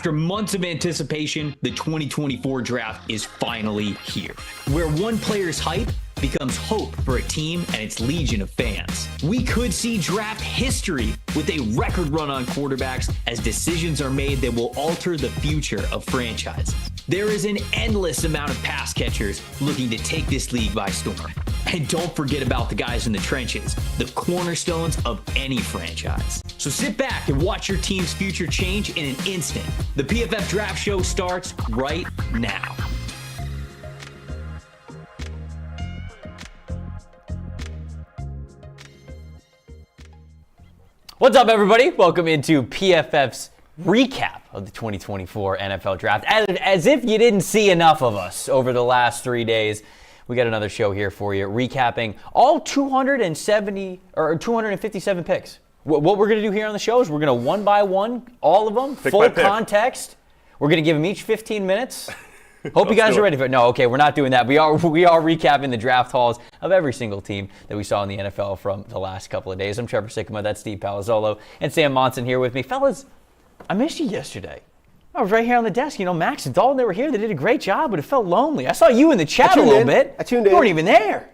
After months of anticipation, the 2024 draft is finally here, where one player's hype becomes hope for a team and its legion of fans. We could see draft history with a record run on quarterbacks as decisions are made that will alter the future of franchises. There is an endless amount of pass catchers looking to take this league by storm. And don't forget about the guys in the trenches, the cornerstones of any franchise. So sit back and watch your team's future change in an instant. The PFF Draft Show starts right now. What's up, everybody? Welcome into PFF's recap of the 2024 NFL Draft. As if you didn't see enough of us over the last 3 days, we got another show here for you, recapping all 257 picks. What we're going to do here on the show is we're going to one by one, all of them, full context. We're going to give them each 15 minutes. Hope you guys are ready for it. No, okay, we're not doing that. We are recapping the draft hauls of every single team that we saw in the NFL from the last couple of days. I'm Trevor Sikkema, that's Steve Palazzolo, and Sam Monson here with me. Fellas, I missed you yesterday. I was right here on the desk. You know, Max and Dalton, they were here. They did a great job, but it felt lonely. I saw you in the chat a little bit. I tuned in. You weren't even there.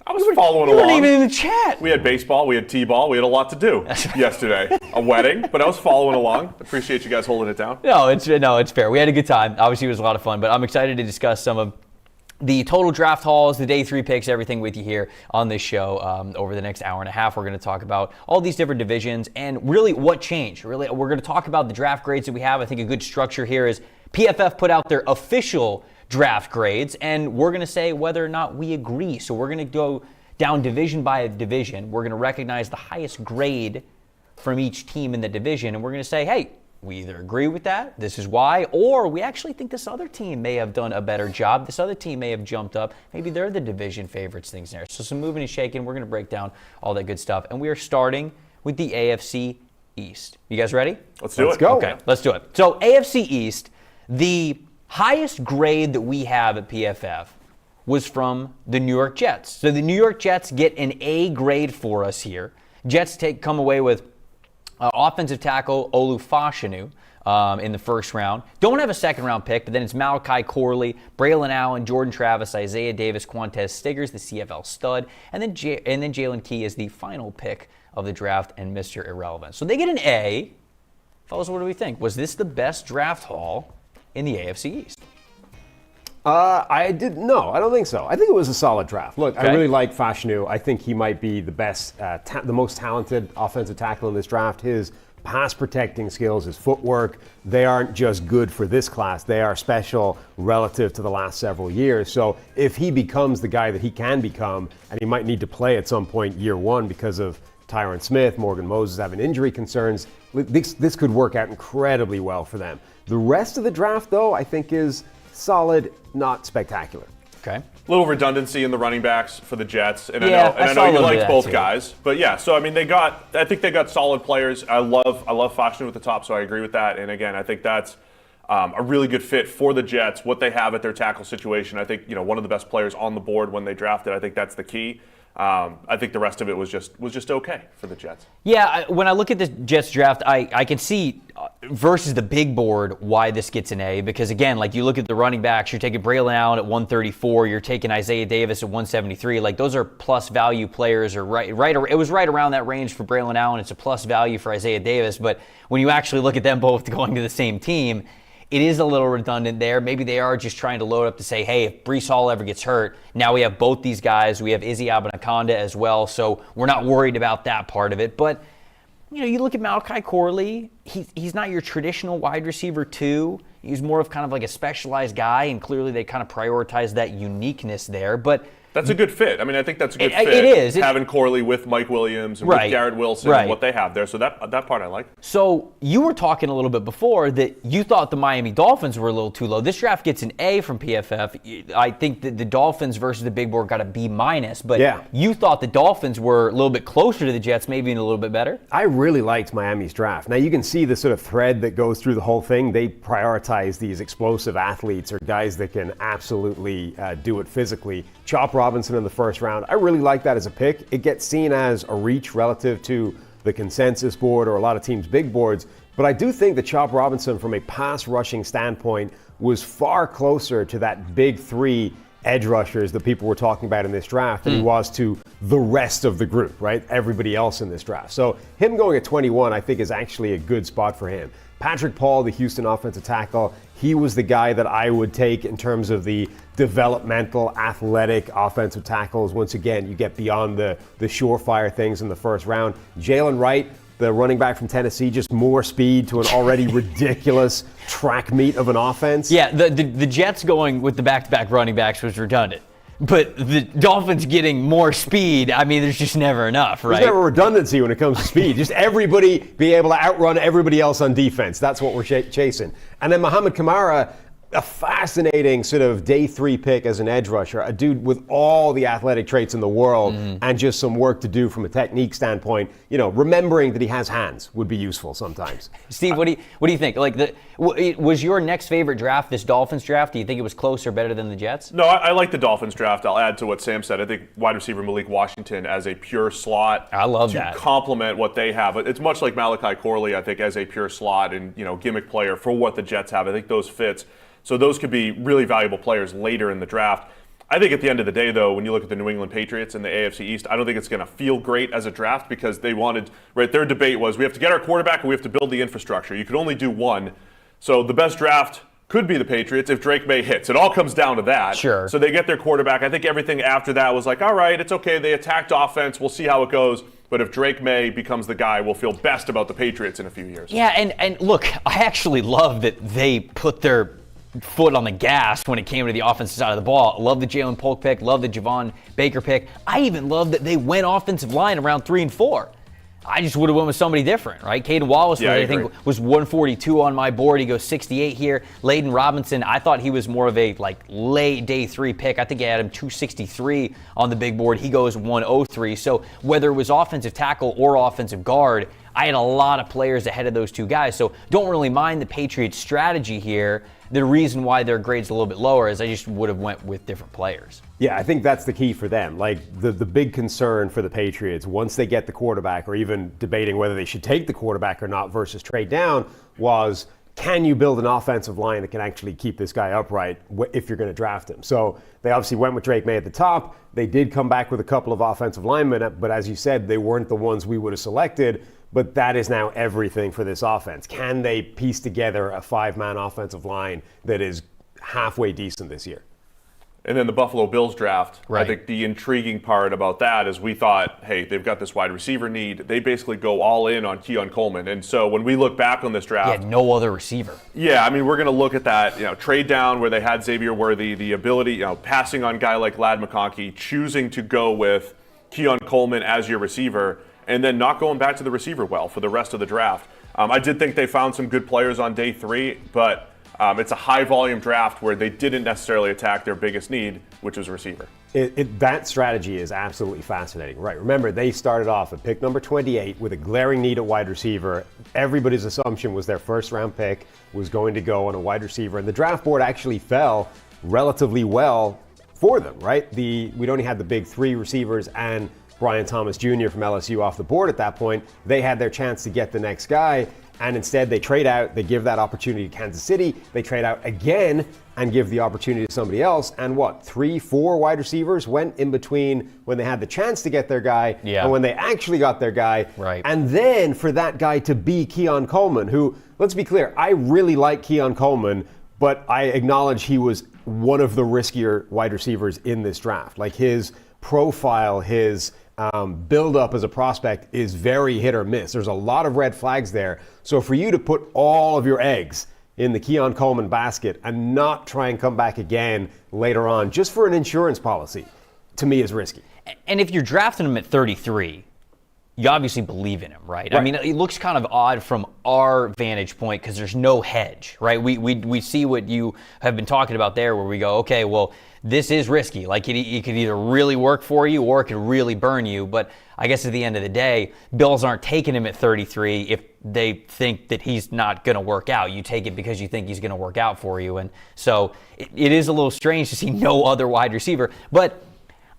I was following along. You weren't even in the chat. We had baseball, we had t-ball, we had a lot to do yesterday. A wedding, but I was following along. Appreciate you guys holding it down. No, it's fair. We had a good time. Obviously, it was a lot of fun, but I'm excited to discuss some of the total draft hauls, the day 3 picks, everything with you here on this show. Over the next hour and a half, we're going to talk about all these different divisions and really what changed. Really, we're going to talk about the draft grades that we have. I think a good structure here is PFF put out their official draft grades, and we're going to say whether or not we agree. So we're going to go down division by division. We're going to recognize the highest grade from each team in the division, and we're going to say, hey, we either agree with that, this is why, or we actually think this other team may have done a better job. This other team may have jumped up. Maybe they're the division favorites, things there. So some moving and shaking. We're going to break down all that good stuff, and we are starting with the AFC East. You guys ready? Let's do it. Let's go. Okay, let's do it. So AFC East, the highest grade that we have at PFF was from the New York Jets. So the New York Jets get an A grade for us here. Jets come away with offensive tackle Olu Fashanu in the first round. Don't have a second round pick, but then it's Malachi Corley, Braylon Allen, Jordan Travis, Isaiah Davis, Quantez Stiggers, the CFL stud, and then Jalen Key is the final pick of the draft and Mr. Irrelevant. So they get an A. Fellas, what do we think? Was this the best draft haul in the AFC East? I don't think so. I think it was a solid draft. Look, I really like Fashanu. I think he might be the best, the most talented offensive tackle in this draft. His pass protecting skills, his footwork, they aren't just good for this class. They are special relative to the last several years. So if he becomes the guy that he can become, and he might need to play at some point year one because of Tyron Smith, Morgan Moses having injury concerns, this could work out incredibly well for them. The rest of the draft, though, I think is solid, not spectacular. Okay. A little redundancy in the running backs for the Jets, and Yeah, I know you liked both too. guys, but yeah. So I mean, I think they got solid players. I love Fashanu at the top, so I agree with that. And again, I think that's a really good fit for the Jets. What they have at their tackle situation, I think one of the best players on the board when they drafted. I think that's the key. I think the rest of it was just okay for the Jets. Yeah, when I look at the Jets draft, I can see versus the big board why this gets an A, because again, like you look at the running backs, you're taking Braylon Allen at 134, you're taking Isaiah Davis at 173. Like those are plus value players, or right. It was right around that range for Braylon Allen. It's a plus value for Isaiah Davis, but when you actually look at them both going to the same team, it is a little redundant there. Maybe they are just trying to load up to say, hey, if Breece Hall ever gets hurt, now we have both these guys. We have Izzy Abanaconda as well, so we're not worried about that part of it. But, you look at Malachi Corley, he's not your traditional wide receiver 2. He's more of kind of like a specialized guy, and clearly they kind of prioritize that uniqueness there. But that's a good fit. I mean, I think that's a good fit. It is. Having Corley with Mike Williams and with Garrett Wilson and what they have there. So that part I like. So you were talking a little bit before that you thought the Miami Dolphins were a little too low. This draft gets an A from PFF. I think that the Dolphins versus the big board got a B-, but you thought the Dolphins were a little bit closer to the Jets, maybe even a little bit better. I really liked Miami's draft. Now you can see the sort of thread that goes through the whole thing. They prioritize these explosive athletes or guys that can absolutely do it physically. Chop Robinson in the first round. I really like that as a pick. It gets seen as a reach relative to the the consensus board or a lot of teams' big boards. But I do think that Chop Robinson, from a pass rushing standpoint, was far closer to that big three edge rushers that people were talking about in this draft than he was to the rest of the group, right? Everybody else in this draft. So him going at 21, I think, is actually a good spot for him. Patrick Paul, the Houston offensive tackle, he was the guy that I would take in terms of the developmental, athletic offensive tackles. Once again, you get beyond the surefire things in the first round. Jalen Wright, the running back from Tennessee, just more speed to an already ridiculous track meet of an offense. Yeah, the Jets going with the back-to-back running backs was redundant. But the Dolphins getting more speed, I mean, there's just never enough, right? There's never redundancy when it comes to speed. Just everybody be able to outrun everybody else on defense. That's what we're chasing. And then Muhammad Kamara, a fascinating sort of day 3 pick as an edge rusher, a dude with all the athletic traits in the world and just some work to do from a technique standpoint. You know, remembering that he has hands would be useful sometimes. Steve, what do you think? Like, was your next favorite draft this Dolphins draft? Do you think it was close or better than the Jets? No, I like the Dolphins draft. I'll add to what Sam said. I think wide receiver Malik Washington as a pure slot. I love to that. complement what they have. It's much like Malachi Corley, I think, as a pure slot and, you know, gimmick player for what the Jets have. I think those fits. So those could be really valuable players later in the draft. I think at the end of the day, though, when you look at the New England Patriots and the AFC East, I don't think it's going to feel great as a draft because they wanted, right, their debate was we have to get our quarterback and we have to build the infrastructure. You could only do one. So the best draft could be the Patriots if Drake May hits. It all comes down to that. Sure. So they get their quarterback. I think everything after that was like, all right, it's okay. They attacked offense. We'll see how it goes. But if Drake May becomes the guy, we'll feel best about the Patriots in a few years. Yeah, and look, I actually love that they put their foot on the gas when it came to the offensive side of the ball. Love the Jalen Polk pick. Love the Javon Baker pick. I even love that they went offensive line around 3 and 4. I just would have went with somebody different, right? Caden Wallace, I think, was 142 on my board. He goes 68 here. Layden Robinson, I thought he was more of a late day 3 pick. I think I had him 263 on the big board. He goes 103. So whether it was offensive tackle or offensive guard, I had a lot of players ahead of those two guys. So don't really mind the Patriots' strategy here. The reason why their grade's a little bit lower is I just would have went with different players. Yeah, I think that's the key for them. Like the big concern for the Patriots, once they get the quarterback or even debating whether they should take the quarterback or not versus trade down, was can you build an offensive line that can actually keep this guy upright if you're going to draft him? So they obviously went with Drake May at the top. They did come back with a couple of offensive linemen, but as you said, they weren't the ones we would have selected. But that is now everything for this offense. Can they piece together a 5-man offensive line that is halfway decent this year? And then the Buffalo Bills draft, right. I think the intriguing part about that is we thought, hey, they've got this wide receiver need. They basically go all in on Keon Coleman. And so when we look back on this draft. Yeah, no other receiver. Yeah, I mean, we're going to look at that, trade down where they had Xavier Worthy, the ability, passing on a guy like Ladd McConkey, choosing to go with Keon Coleman as your receiver, and then not going back to the receiver well for the rest of the draft. I did think they found some good players on day 3, but it's a high-volume draft where they didn't necessarily attack their biggest need, which was a receiver. That strategy is absolutely fascinating. Right, remember, they started off at pick number 28 with a glaring need at wide receiver. Everybody's assumption was their first-round pick was going to go on a wide receiver, and the draft board actually fell relatively well for them, right? We'd only had the big 3 receivers and Brian Thomas Jr. from LSU off the board at that point. They had their chance to get the next guy, and instead they trade out. They give that opportunity to Kansas City. They trade out again and give the opportunity to somebody else. And 3, 4 wide receivers went in between when they had the chance to get their guy and when they actually got their guy. Right. And then for that guy to be Keon Coleman, who, let's be clear, I really like Keon Coleman, but I acknowledge he was one of the riskier wide receivers in this draft. Like his profile, his build up as a prospect is very hit or miss. There's a lot of red flags there. So for you to put all of your eggs in the Keon Coleman basket and not try and come back again later on just for an insurance policy, to me is risky. And if you're drafting him at 33, you obviously believe in him, right? I mean, it looks kind of odd from our vantage point because there's no hedge, right? We see what you have been talking about there where we go, okay, well, this is risky. Like it could either really work for you or it could really burn you. But I guess at the end of the day, Bills aren't taking him at 33 if they think that he's not going to work out. You take it because you think he's going to work out for you. And so it is a little strange to see no other wide receiver. But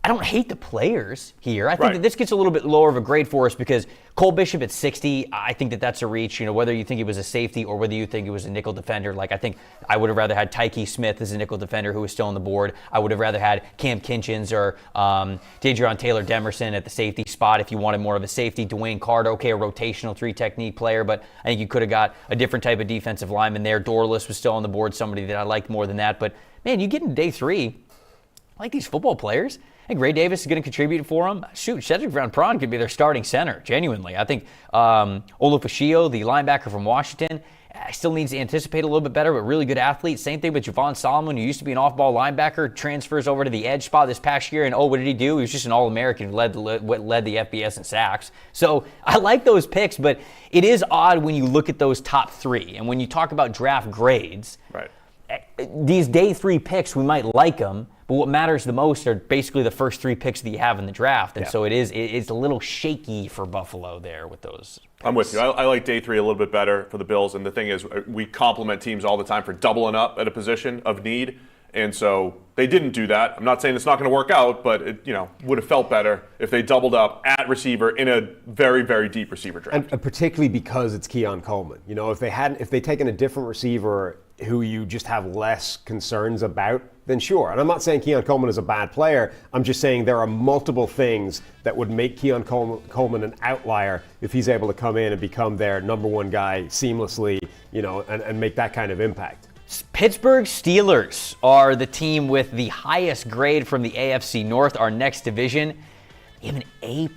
I don't hate the players here. I think that this gets a little bit lower of a grade for us because Cole Bishop at 60, I think that's a reach. Whether you think he was a safety or whether you think he was a nickel defender. I think I would have rather had Tyke Smith as a nickel defender who was still on the board. I would have rather had Cam Kinchins or Deidreon Taylor-Demerson at the safety spot if you wanted more of a safety. Dwayne Carter, okay, a rotational 3-technique player, but I think you could have got a different type of defensive lineman there. Dorless was still on the board, somebody that I liked more than that. But, man, you get into day 3, I like these football players. I think Ray Davis is going to contribute for him. Shoot, Cedric Van Pran could be their starting center, genuinely. I think Olufashio, the linebacker from Washington, still needs to anticipate a little bit better, but really good athlete. Same thing with Javon Solomon, who used to be an off-ball linebacker, transfers over to the edge spot this past year, and what did he do? He was just an All-American who led the FBS in sacks. So I like those picks, but it is odd when you look at those top 3. And when you talk about draft grades, right, these day 3 picks, we might like them, but what matters the most are basically the first 3 picks that you have in the draft. And so it's a little shaky for Buffalo there with those picks. I'm with you. I like day 3 a little bit better for the Bills. And the thing is, we compliment teams all the time for doubling up at a position of need. And so they didn't do that. I'm not saying it's not going to work out, but it would have felt better if they doubled up at receiver in a very, very deep receiver draft. And particularly because it's Keon Coleman. If they'd taken a different receiver who you just have less concerns about, then sure. And I'm not saying Keon Coleman is a bad player. I'm just saying there are multiple things that would make Keon Coleman an outlier if he's able to come in and become their number 1 guy seamlessly, and make that kind of impact. Pittsburgh Steelers are the team with the highest grade from the AFC North, our next division. They have an A+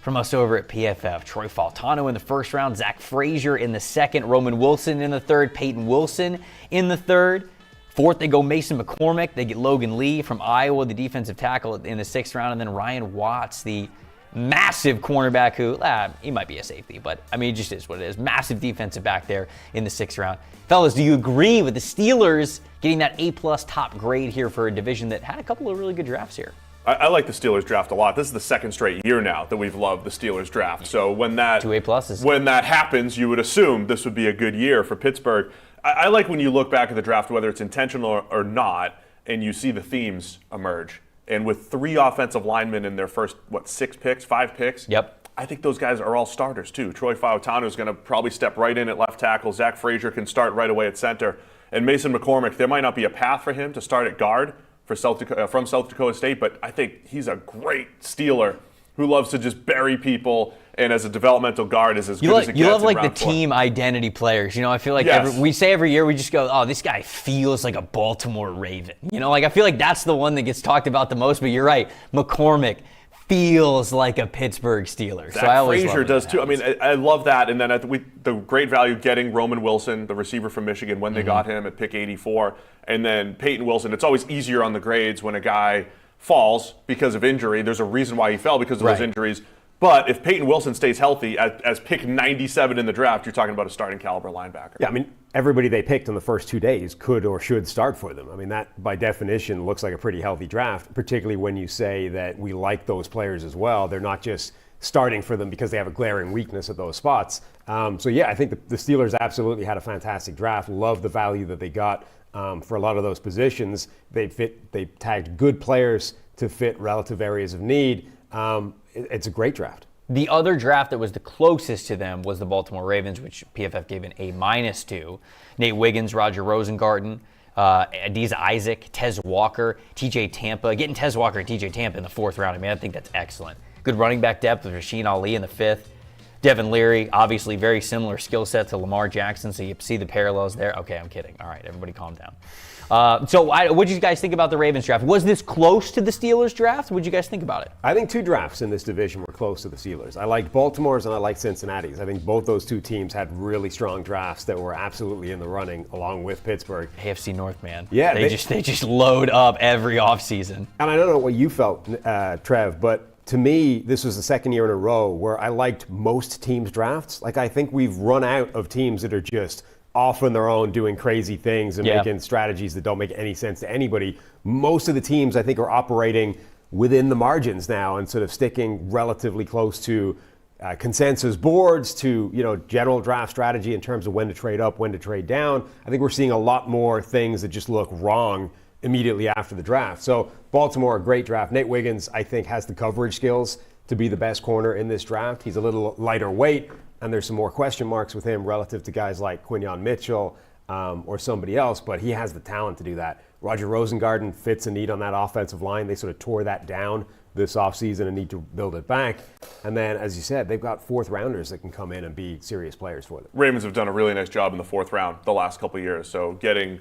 from us over at PFF. Troy Faltano in the first round, Zach Frazier in the second, Roman Wilson in the third, Peyton Wilson in the third. Fourth, they go Mason McCormick. They get Logan Lee from Iowa, the defensive tackle in the 6th round, and then Ryan Watts, the massive cornerback who, he might be a safety, but it just is what it is. Massive defensive back there in the 6th round. Fellas, do you agree with the Steelers getting that A+ top grade here for a division that had a couple of really good drafts here? I like the Steelers draft a lot. This is the 2nd straight year now that we've loved the Steelers draft. So when that 2 A+. When that happens, you would assume this would be a good year for Pittsburgh. I like when you look back at the draft, whether it's intentional or not, and you see the themes emerge. And with 3 offensive linemen in their first, 5 picks? Yep. I think those guys are all starters, too. Troy Fautanu is going to probably step right in at left tackle. Zach Frazier can start right away at center. And Mason McCormick, there might not be a path for him to start at guard from South Dakota State, but I think he's a great Steeler who loves to just bury people, and as a developmental guard is as good as it gets. You love in the round 4. team identity players. I feel like Yes. we say every year, we just go, oh, this guy feels like a Baltimore Raven. I feel like that's the one that gets talked about the most, but you're right. McCormick feels like a Pittsburgh Steeler. Zach So I always Frazier love does too. I love that. And then the great value getting Roman Wilson, the receiver from Michigan, when they got him at pick 84. And then Peyton Wilson. It's always easier on the grades when a guy falls because of injury. There's a reason why he fell because of those injuries. But if Peyton Wilson stays healthy as pick 97 in the draft, you're talking about a starting caliber linebacker. Yeah, everybody they picked in the first 2 days could or should start for them. That by definition looks like a pretty healthy draft, particularly when you say that we like those players as well. They're not just starting for them because they have a glaring weakness at those spots. So yeah, I think the Steelers absolutely had a fantastic draft. Love the value that they got for a lot of those positions. They tagged good players to fit relative areas of need. It's a great draft. The other draft that was the closest to them was the Baltimore Ravens, which PFF gave an A- to. Nate Wiggins, Roger Rosengarten, Adiza Isaac, Tez Walker, TJ Tampa. Getting Tez Walker and TJ Tampa in the 4th round, I think that's excellent. Good running back depth with Rasheen Ali in the 5th. Devin Leary, obviously very similar skill set to Lamar Jackson, so you see the parallels there. Okay, I'm kidding. All right, everybody calm down. What did you guys think about the Ravens draft? Was this close to the Steelers draft? What did you guys think about it? I think 2 drafts in this division were close to the Steelers. I liked Baltimore's and I liked Cincinnati's. I think both those 2 teams had really strong drafts that were absolutely in the running along with Pittsburgh. AFC North, man. Yeah, they just load up every offseason. And I don't know what you felt, Trev, but to me, this was the 2nd year in a row where I liked most teams' drafts. I think we've run out of teams that are just off on their own doing crazy things and making strategies that don't make any sense to anybody. Most of the teams, I think, are operating within the margins now and sort of sticking relatively close to consensus boards, to general draft strategy in terms of when to trade up, when to trade down. I think we're seeing a lot more things that just look wrong immediately after the draft. So Baltimore, a great draft. Nate Wiggins, I think, has the coverage skills to be the best corner in this draft. He's a little lighter weight, and there's some more question marks with him relative to guys like Quinyon Mitchell or somebody else, but he has the talent to do that. Roger Rosengarten fits a need on that offensive line. They sort of tore that down this offseason and need to build it back. And then, as you said, they've got fourth rounders that can come in and be serious players for them. Ravens have done a really nice job in the fourth round the last couple of years. So getting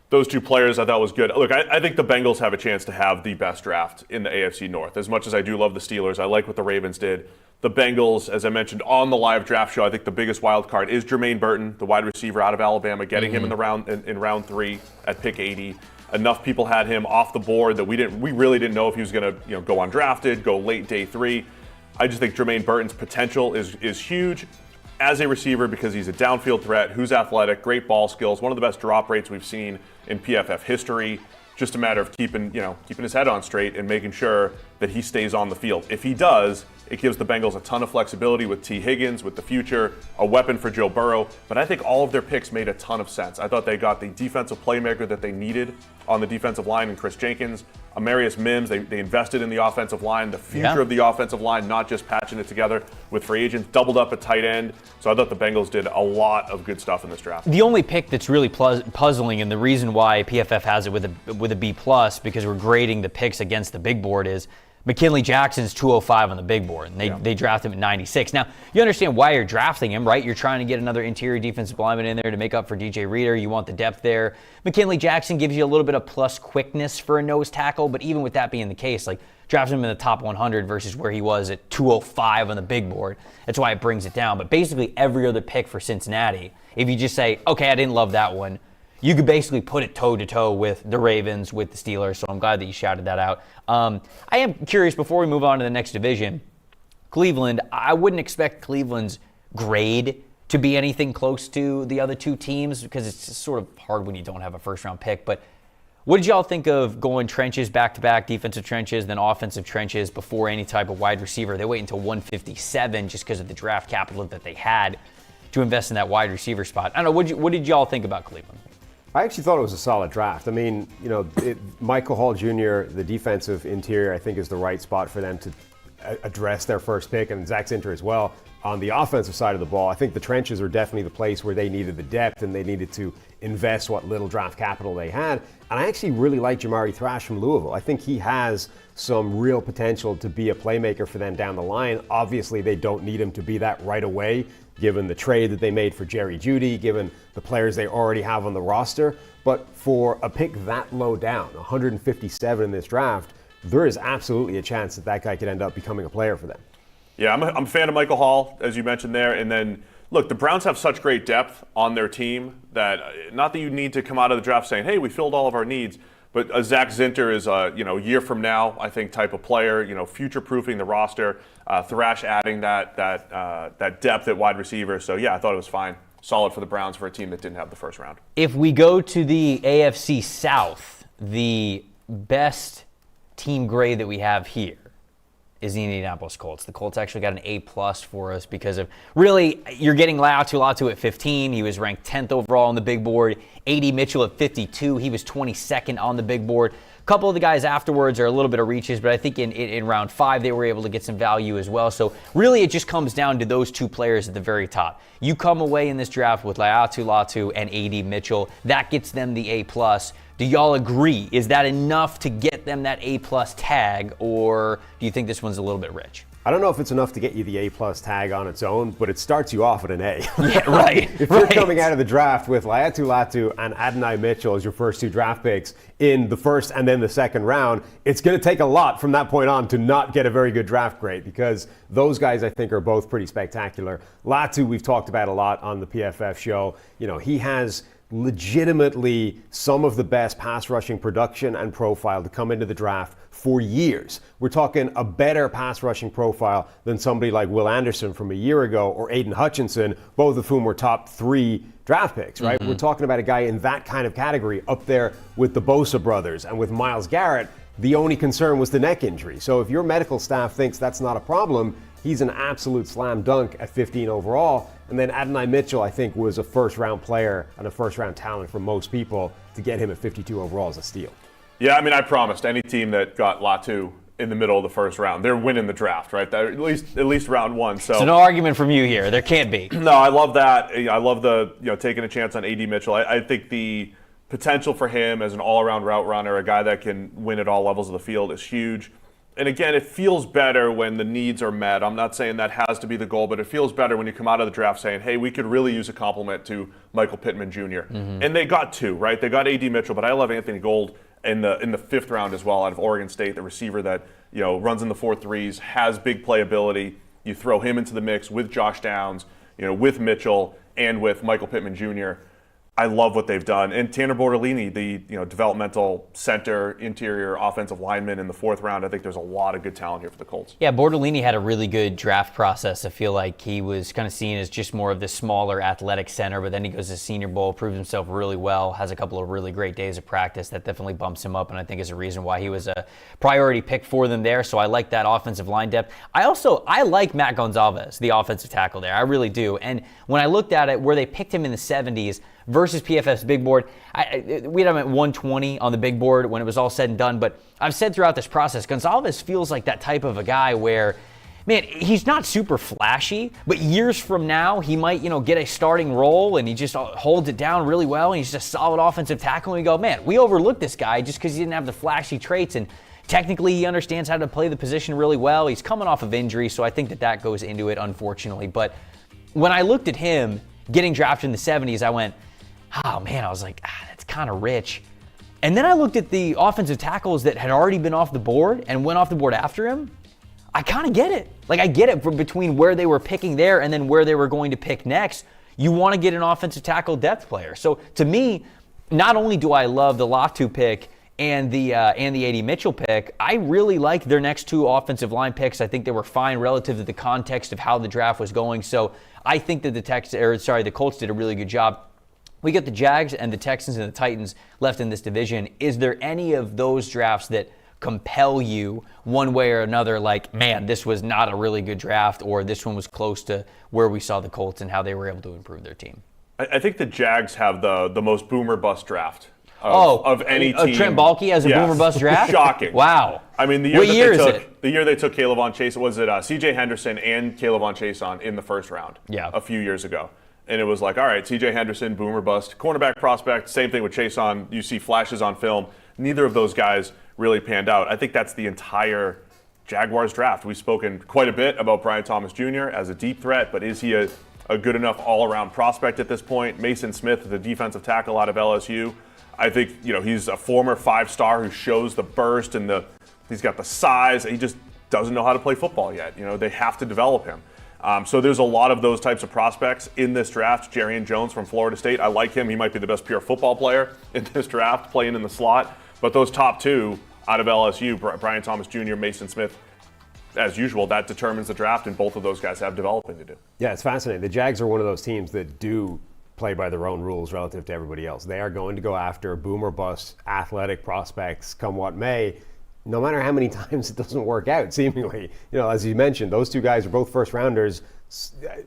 those two players I thought was good. Look, I think the Bengals have a chance to have the best draft in the AFC North. As much as I do love the Steelers, I like what the Ravens did. The Bengals, as I mentioned on the live draft show, I think the biggest wild card is Jermaine Burton, the wide receiver out of Alabama, getting him in round 3 at pick 80. Enough people had him off the board that we really didn't know if he was going to go undrafted, go late day 3. I just think Jermaine Burton's potential is huge as a receiver because he's a downfield threat, who's athletic, great ball skills, one of the best drop rates we've seen in PFF history. Just a matter of keeping his head on straight and making sure that he stays on the field. If he does, it gives the Bengals a ton of flexibility with T. Higgins, with the future, a weapon for Joe Burrow. But I think all of their picks made a ton of sense. I thought they got the defensive playmaker that they needed on the defensive line in Chris Jenkins. Amarius Mims, they invested in the offensive line, the future of the offensive line, not just patching it together with free agents, doubled up at tight end. So I thought the Bengals did a lot of good stuff in this draft. The only pick that's really puzzling, and the reason why PFF has it with a B+, because we're grading the picks against the big board, is McKinley Jackson's 205 on the big board, and they draft him at 96. Now, you understand why you're drafting him, right? You're trying to get another interior defensive lineman in there to make up for DJ Reader. You want the depth there. McKinley Jackson gives you a little bit of plus quickness for a nose tackle, but even with that being the case, like, draft him in the top 100 versus where he was at 205 on the big board. That's why it brings it down. But basically every other pick for Cincinnati, if you just say, okay, I didn't love that one, you could basically put it toe-to-toe with the Ravens, with the Steelers, so I'm glad that you shouted that out. I am curious, before we move on to the next division, Cleveland, I wouldn't expect Cleveland's grade to be anything close to the other two teams because it's just sort of hard when you don't have a first-round pick. But what did y'all think of going trenches back-to-back, defensive trenches, then offensive trenches before any type of wide receiver? They wait until 157 just because of the draft capital that they had to invest in that wide receiver spot. I don't know, what did y'all think about Cleveland? I actually thought it was a solid draft. I mean, Michael Hall Jr., the defensive interior, I think is the right spot for them to address their first pick, and Zach Zinter as well. On the offensive side of the ball, I think the trenches are definitely the place where they needed the depth and they needed to invest what little draft capital they had. And I actually really like Jamari Thrash from Louisville. I think he has some real potential to be a playmaker for them down the line. Obviously, they don't need him to be that right away, given the trade that they made for Jerry Jeudy, given the players they already have on the roster. But for a pick that low down, 157 in this draft, there is absolutely a chance that guy could end up becoming a player for them. Yeah, I'm a fan of Michael Hall, as you mentioned there. And then, look, the Browns have such great depth on their team that not that you need to come out of the draft saying, hey, we filled all of our needs. But Zach Zinter is a year from now, I think, type of player, future-proofing the roster. Thrash adding that depth at wide receiver. So, yeah, I thought it was fine. Solid for the Browns for a team that didn't have the first round. If we go to the AFC South, the best team grade that we have here is the Indianapolis Colts. The Colts actually got an A+ for us because of, really, you're getting Latu at 15. He was ranked 10th overall on the big board. A.D. Mitchell at 52. He was 22nd on the big board. A couple of the guys afterwards are a little bit of reaches, but I think in round 5 they were able to get some value as well. So really it just comes down to those two players at the very top. You come away in this draft with Latu and A.D. Mitchell. That gets them the A+. Do y'all agree? Is that enough to get them that A+ tag, or do you think this one's a little bit rich? I don't know if it's enough to get you the A+ tag on its own, but it starts you off at an A. Yeah, right. If you're coming out of the draft with Latu and Adonai Mitchell as your first two draft picks in the first and then the second round, it's going to take a lot from that point on to not get a very good draft grade, because those guys, I think, are both pretty spectacular. Latu, we've talked about a lot on the PFF show. He has legitimately some of the best pass rushing production and profile to come into the draft for years. We're talking a better pass rushing profile than somebody like Will Anderson from a year ago or Aiden Hutchinson, both of whom were top 3 draft picks, right? Mm-hmm. We're talking about a guy in that kind of category up there with the Bosa brothers and with Myles Garrett. The only concern was the neck injury. So if your medical staff thinks that's not a problem, he's an absolute slam dunk at 15 overall. And then Adonai Mitchell, I think, was a first-round player and a first-round talent for most people. To get him at 52 overall is a steal. Yeah, I mean, I promised any team that got Latu in the middle of the first round. They're winning the draft, right? At least round one. So no argument from you here. There can't be. No, I love that. I love the taking a chance on A.D. Mitchell. I think the potential for him as an all-around route runner, a guy that can win at all levels of the field, is huge. And again, it feels better when the needs are met. I'm not saying that has to be the goal, but it feels better when you come out of the draft saying, hey, we could really use a compliment to Michael Pittman Jr. Mm-hmm. And they got two, right? They got A.D. Mitchell, but I love Anthony Gould in the fifth round as well out of Oregon State, the receiver that runs in the 4.3s, has big playability. You throw him into the mix with Josh Downs, with Mitchell, and with Michael Pittman Jr. I love what they've done. And Tanner Bortolini, the developmental center, interior offensive lineman in the fourth round, I think there's a lot of good talent here for the Colts. Yeah, Bortolini had a really good draft process. I feel like he was kind of seen as just more of the smaller athletic center, but then he goes to Senior Bowl, proves himself really well, has a couple of really great days of practice. That definitely bumps him up, and I think is a reason why he was a priority pick for them there. So I like that offensive line depth. I like Matt Gonzalez, the offensive tackle there. I really do. And when I looked at it, where they picked him in the 70s, versus PFF's big board. We had him at 120 on the big board when it was all said and done, but I've said throughout this process, Gonzalez feels like that type of a guy where, man, he's not super flashy, but years from now, he might, get a starting role and he just holds it down really well and he's just a solid offensive tackle and we go, man, we overlooked this guy just because he didn't have the flashy traits, and technically he understands how to play the position really well. He's coming off of injury, so I think that goes into it, unfortunately. But when I looked at him getting drafted in the 70s, I went, oh man, I was like, that's kind of rich. And then I looked at the offensive tackles that had already been off the board and went off the board after him. I kind of get it. Like, I get it from between where they were picking there and then where they were going to pick next. You want to get an offensive tackle depth player. So to me, not only do I love the Latu pick and the A.D. Mitchell pick, I really like their next two offensive line picks. I think they were fine relative to the context of how the draft was going. So I think that the Colts did a really good job. We got the Jags and the Texans and the Titans left in this division. Is there any of those drafts that compel you one way or another, like, man, this was not a really good draft, or this one was close to where we saw the Colts and how they were able to improve their team? I think the Jags have the most boomer bust draft of any team. Trent Baalke as a boomer bust draft? Shocking. Wow. I mean, the year they took Caleb on Chase, was it C.J. Henderson and Caleb on Chase in the first round a few years ago. And it was like, all right, C.J. Henderson, boomer bust, cornerback prospect, same thing with Chase on. You see flashes on film. Neither of those guys really panned out. I think that's the entire Jaguars draft. We've spoken quite a bit about Brian Thomas Jr. as a deep threat, but is he a good enough all-around prospect at this point? Mason Smith, the defensive tackle out of LSU. I think he's a former 5-star who shows the burst and he's got the size. He just doesn't know how to play football yet. They have to develop him. So there's a lot of those types of prospects in this draft. Jarian Jones from Florida State, I like him. He might be the best pure football player in this draft, playing in the slot. But those top two out of LSU, Brian Thomas Jr., Mason Smith, as usual, that determines the draft, and both of those guys have developing to do. Yeah, it's fascinating. The Jags are one of those teams that do play by their own rules relative to everybody else. They are going to go after boom or bust athletic prospects come what may, no matter how many times it doesn't work out, seemingly. As you mentioned, those two guys are both first rounders.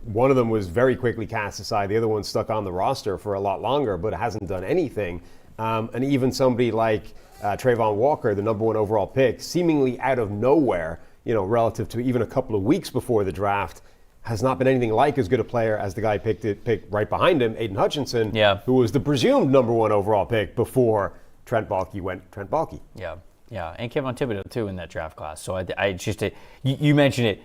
One of them was very quickly cast aside. The other one stuck on the roster for a lot longer, but hasn't done anything. And even somebody like Trayvon Walker, the number 1 overall pick, seemingly out of nowhere, relative to even a couple of weeks before the draft, has not been anything like as good a player as the guy picked right behind him, Aiden Hutchinson, who was the presumed number 1 overall pick before Trent Baalke went Trent Baalke. Yeah, and Kevin Thibodeau too in that draft class. So I just you mentioned it.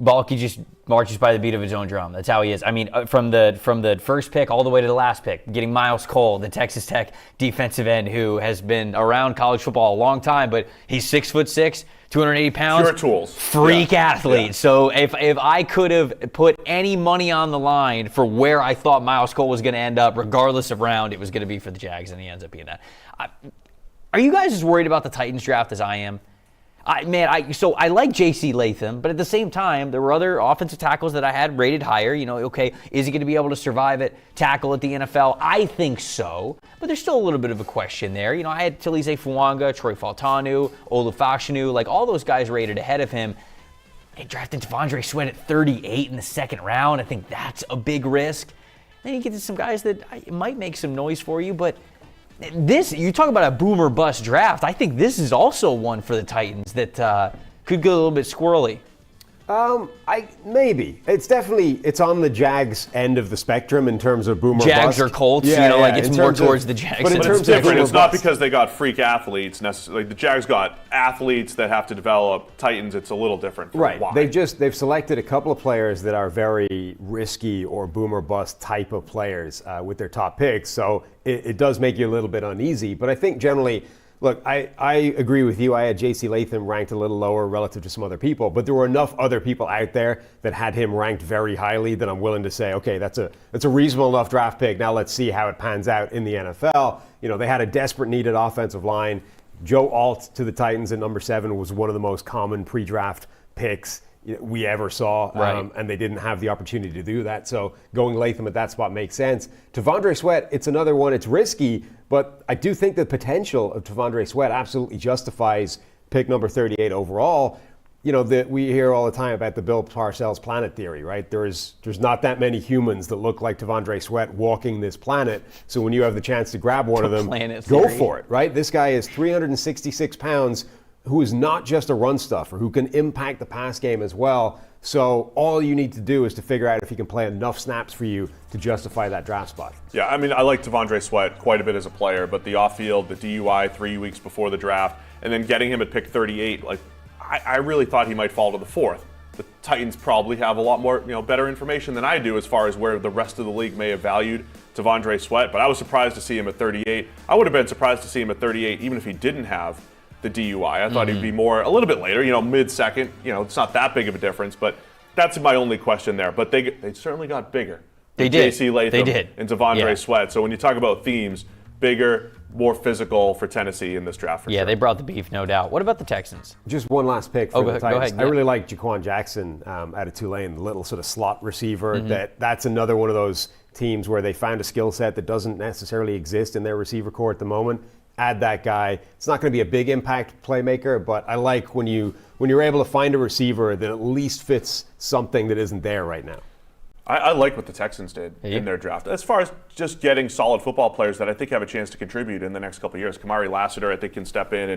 Baalke just marches by the beat of his own drum. That's how he is. I mean, from the first pick all the way to the last pick, getting Miles Cole, the Texas Tech defensive end who has been around college football a long time, but he's 6'6", 280 pounds. Pure tools. Freak athlete. Yeah. So if I could have put any money on the line for where I thought Miles Cole was going to end up, regardless of round, it was going to be for the Jags, and he ends up being that. Are you guys as worried about the Titans draft as I am? So I like J.C. Latham, but at the same time, there were other offensive tackles that I had rated higher. Is he going to be able to survive at tackle at the NFL? I think so, but there's still a little bit of a question there. I had Talize Fuanga, Troy Fautanu, Olufashinu, like all those guys rated ahead of him. They drafted Devondre Sweat at 38 in the second round. I think that's a big risk. Then you get to some guys that might make some noise for you, but you talk about a boomer bust draft. I think this is also one for the Titans that could get a little bit squirrely. Maybe. It's on the Jags end of the spectrum in terms of boomer Jags bust. or Colts, it's more towards the Jags. But in But terms it's of different. boomer It's not bust, because they got freak athletes necessarily. Like the Jags got athletes that have to develop. Titans, it's a little different. right. Why. They've selected a couple of players that are very risky or boomer bust type of players with their top picks. So it does make you a little bit uneasy. But I think generally, look, I agree with you. I had J.C. Latham ranked a little lower relative to some other people, but there were enough other people out there that had him ranked very highly that I'm willing to say, okay, that's a reasonable enough draft pick. Now let's see how it pans out in the NFL. They had a desperate needed offensive line. Joe Alt to the Titans at number 7 was one of the most common pre-draft picks we ever saw, right. And they didn't have the opportunity to do that. So going Latham at that spot makes sense. Tavondre Sweat, it's another one. It's risky, but I do think the potential of Tavondre Sweat absolutely justifies pick number 38 overall. That we hear all the time about the Bill Parcells planet theory, right? There's not that many humans that look like Tavondre Sweat walking this planet. So when you have the chance to grab one of them, go for it, right? This guy is 366 pounds, who is not just a run stuffer, who can impact the pass game as well. So all you need to do is to figure out if he can play enough snaps for you to justify that draft spot. Yeah, I mean, I like Tavondre Sweat quite a bit as a player, but the off-field, the DUI 3 weeks before the draft, and then getting him at pick 38, I really thought he might fall to the 4th. The Titans probably have a lot more, better information than I do as far as where the rest of the league may have valued Tavondre Sweat, but I was surprised to see him at 38. I would have been surprised to see him at 38 even if he didn't have the DUI. I thought he'd be a little bit later, mid-second. It's not that big of a difference, but that's my only question there. But they certainly got bigger. They did. J.C. Latham They did. and Tavondre Sweat. So when you talk about themes, bigger, more physical for Tennessee in this draft. They brought the beef, no doubt. What about the Texans? Just one last pick for the Titans. Go ahead. I really like Jaquan Jackson out of Tulane, the little sort of slot receiver. That's another one of those teams where they found a skill set that doesn't necessarily exist in their receiver core at the moment. Add that guy. It's not going to be a big impact playmaker, but I like when you're able to find a receiver that at least fits something that isn't there right now. I like what the Texans did in their draft. As far as just getting solid football players that I think have a chance to contribute in the next couple of years. Kamari Lassiter, I think, can step in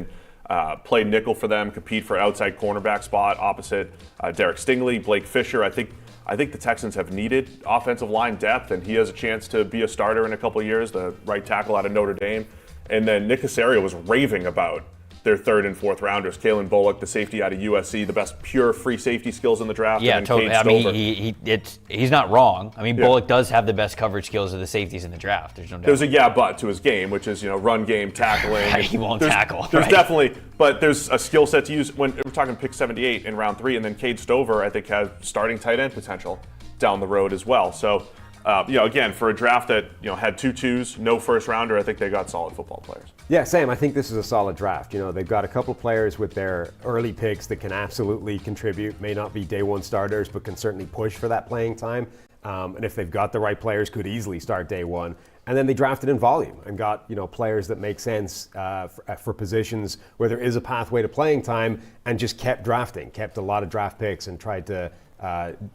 and play nickel for them, compete for outside cornerback spot opposite Derek Stingley, Blake Fisher. I think the Texans have needed offensive line depth, and he has a chance to be a starter in a couple of years, the right tackle out of Notre Dame. And then Nick Caserio was raving about their 3rd and 4th rounders. Kalen Bullock, the safety out of USC, the best pure free safety skills in the draft. Yeah, and then totally. Cade Stover. He's not wrong. I mean, Bullock does have the best coverage skills of the safeties in the draft. There's no doubt. There's a but to his game, which is run game, tackling. He won't tackle. There's right. definitely, but there's a skill set to use when we're talking pick 78 in round 3, and then Cade Stover, I think, has starting tight end potential down the road as well. So. Again, for a draft that had 2 2s, no first rounder, I think they got solid football players. Yeah, Sam, I think this is a solid draft. They've got a couple players with their early picks that can absolutely contribute, may not be day one starters, but can certainly push for that playing time. And if they've got the right players, could easily start day one. And then they drafted in volume and got players that make sense for positions where there is a pathway to playing time, and just kept drafting, kept a lot of draft picks, and tried to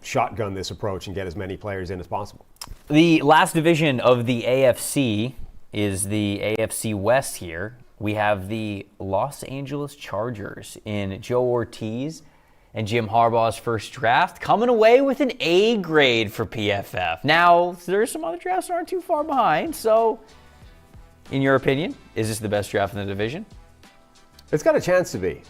shotgun this approach and get as many players in as possible. The last division of the AFC is the AFC West here. We have the Los Angeles Chargers in Joe Ortiz and Jim Harbaugh's first draft, coming away with an A grade for PFF. Now, there's some other drafts that aren't too far behind, so in your opinion, is this the best draft in the division? It's got a chance to be.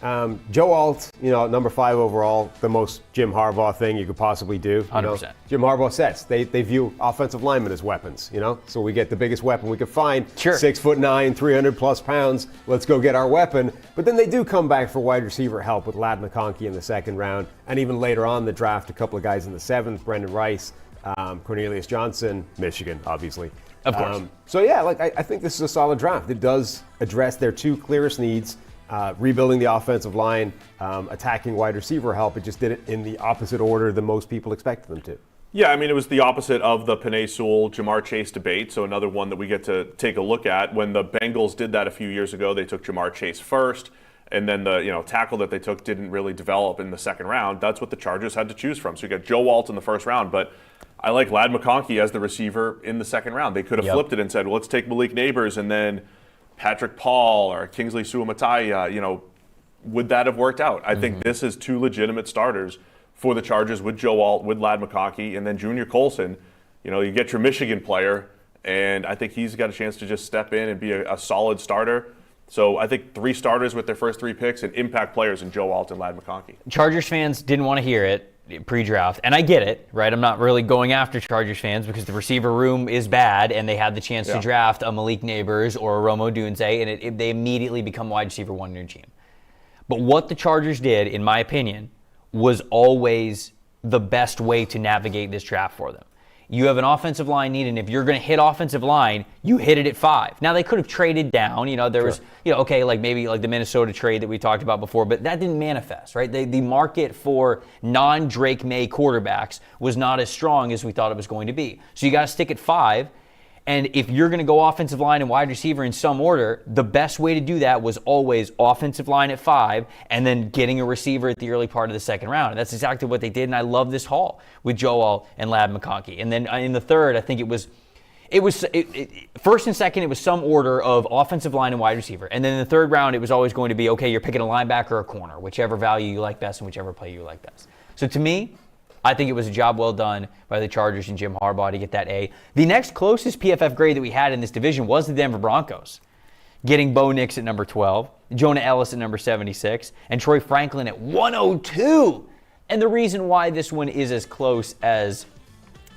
Joe Alt, number 5 overall, the most Jim Harbaugh thing you could possibly do. 100%. Jim Harbaugh says they view offensive linemen as weapons, So we get the biggest weapon we could find. Sure. 6'9", 300+ pounds. Let's go get our weapon. But then they do come back for wide receiver help with Ladd McConkey in the 2nd round. And even later on in the draft, a couple of guys in the 7th, Brendan Rice, Cornelius Johnson, Michigan, obviously. Of course. I think this is a solid draft. It does address their 2 clearest needs. Rebuilding the offensive line, attacking wide receiver help. It just did it in the opposite order than most people expected them to. Yeah, I mean, it was the opposite of the Penei Sewell, Jamar Chase debate, so another one that we get to take a look at. When the Bengals did that a few years ago, they took Jamar Chase first, and then the tackle that they took didn't really develop in the 2nd round. That's what the Chargers had to choose from. So you got Joe Alt in the 1st round, but I like Ladd McConkey as the receiver in the 2nd round. They could have flipped it and said, well, let's take Malik Neighbors and then Patrick Paul or Kingsley Suamataia, would that have worked out? I think this is two legitimate starters for the Chargers with Joe Alt, with Ladd McConkey, and then Junior Colson. You get your Michigan player, and I think he's got a chance to just step in and be a solid starter. So I think 3 starters with their first 3 picks and impact players in Joe Alt and Ladd McConkey. Chargers fans didn't want to hear it pre-draft, and I get it, right? I'm not really going after Chargers fans because the receiver room is bad, and they had the chance to draft a Malik Neighbors or a Romo Dunze, and they immediately become wide receiver 1 in your team. But what the Chargers did, in my opinion, was always the best way to navigate this draft for them. You have an offensive line need, and if you're going to hit offensive line, you hit it at 5. Now, they could have traded down. There was, maybe like the Minnesota trade that we talked about before, but that didn't manifest, right? The market for non-Drake May quarterbacks was not as strong as we thought it was going to be. So you got to stick at 5. And if you're going to go offensive line and wide receiver in some order, the best way to do that was always offensive line at 5 and then getting a receiver at the early part of the second round. And that's exactly what they did, and I love this haul with Joel and Ladd McConkey. And then in the third, I think it was first and second, it was some order of offensive line and wide receiver. And then in the third round, it was always going to be, okay, you're picking a linebacker or a corner, whichever value you like best and whichever play you like best. So to me, I think it was a job well done by the Chargers and Jim Harbaugh to get that A. The next closest PFF grade that we had in this division was the Denver Broncos, getting Bo Nix at number 12, Jonah Ellis at number 76, and Troy Franklin at 102. And the reason why this one is as close as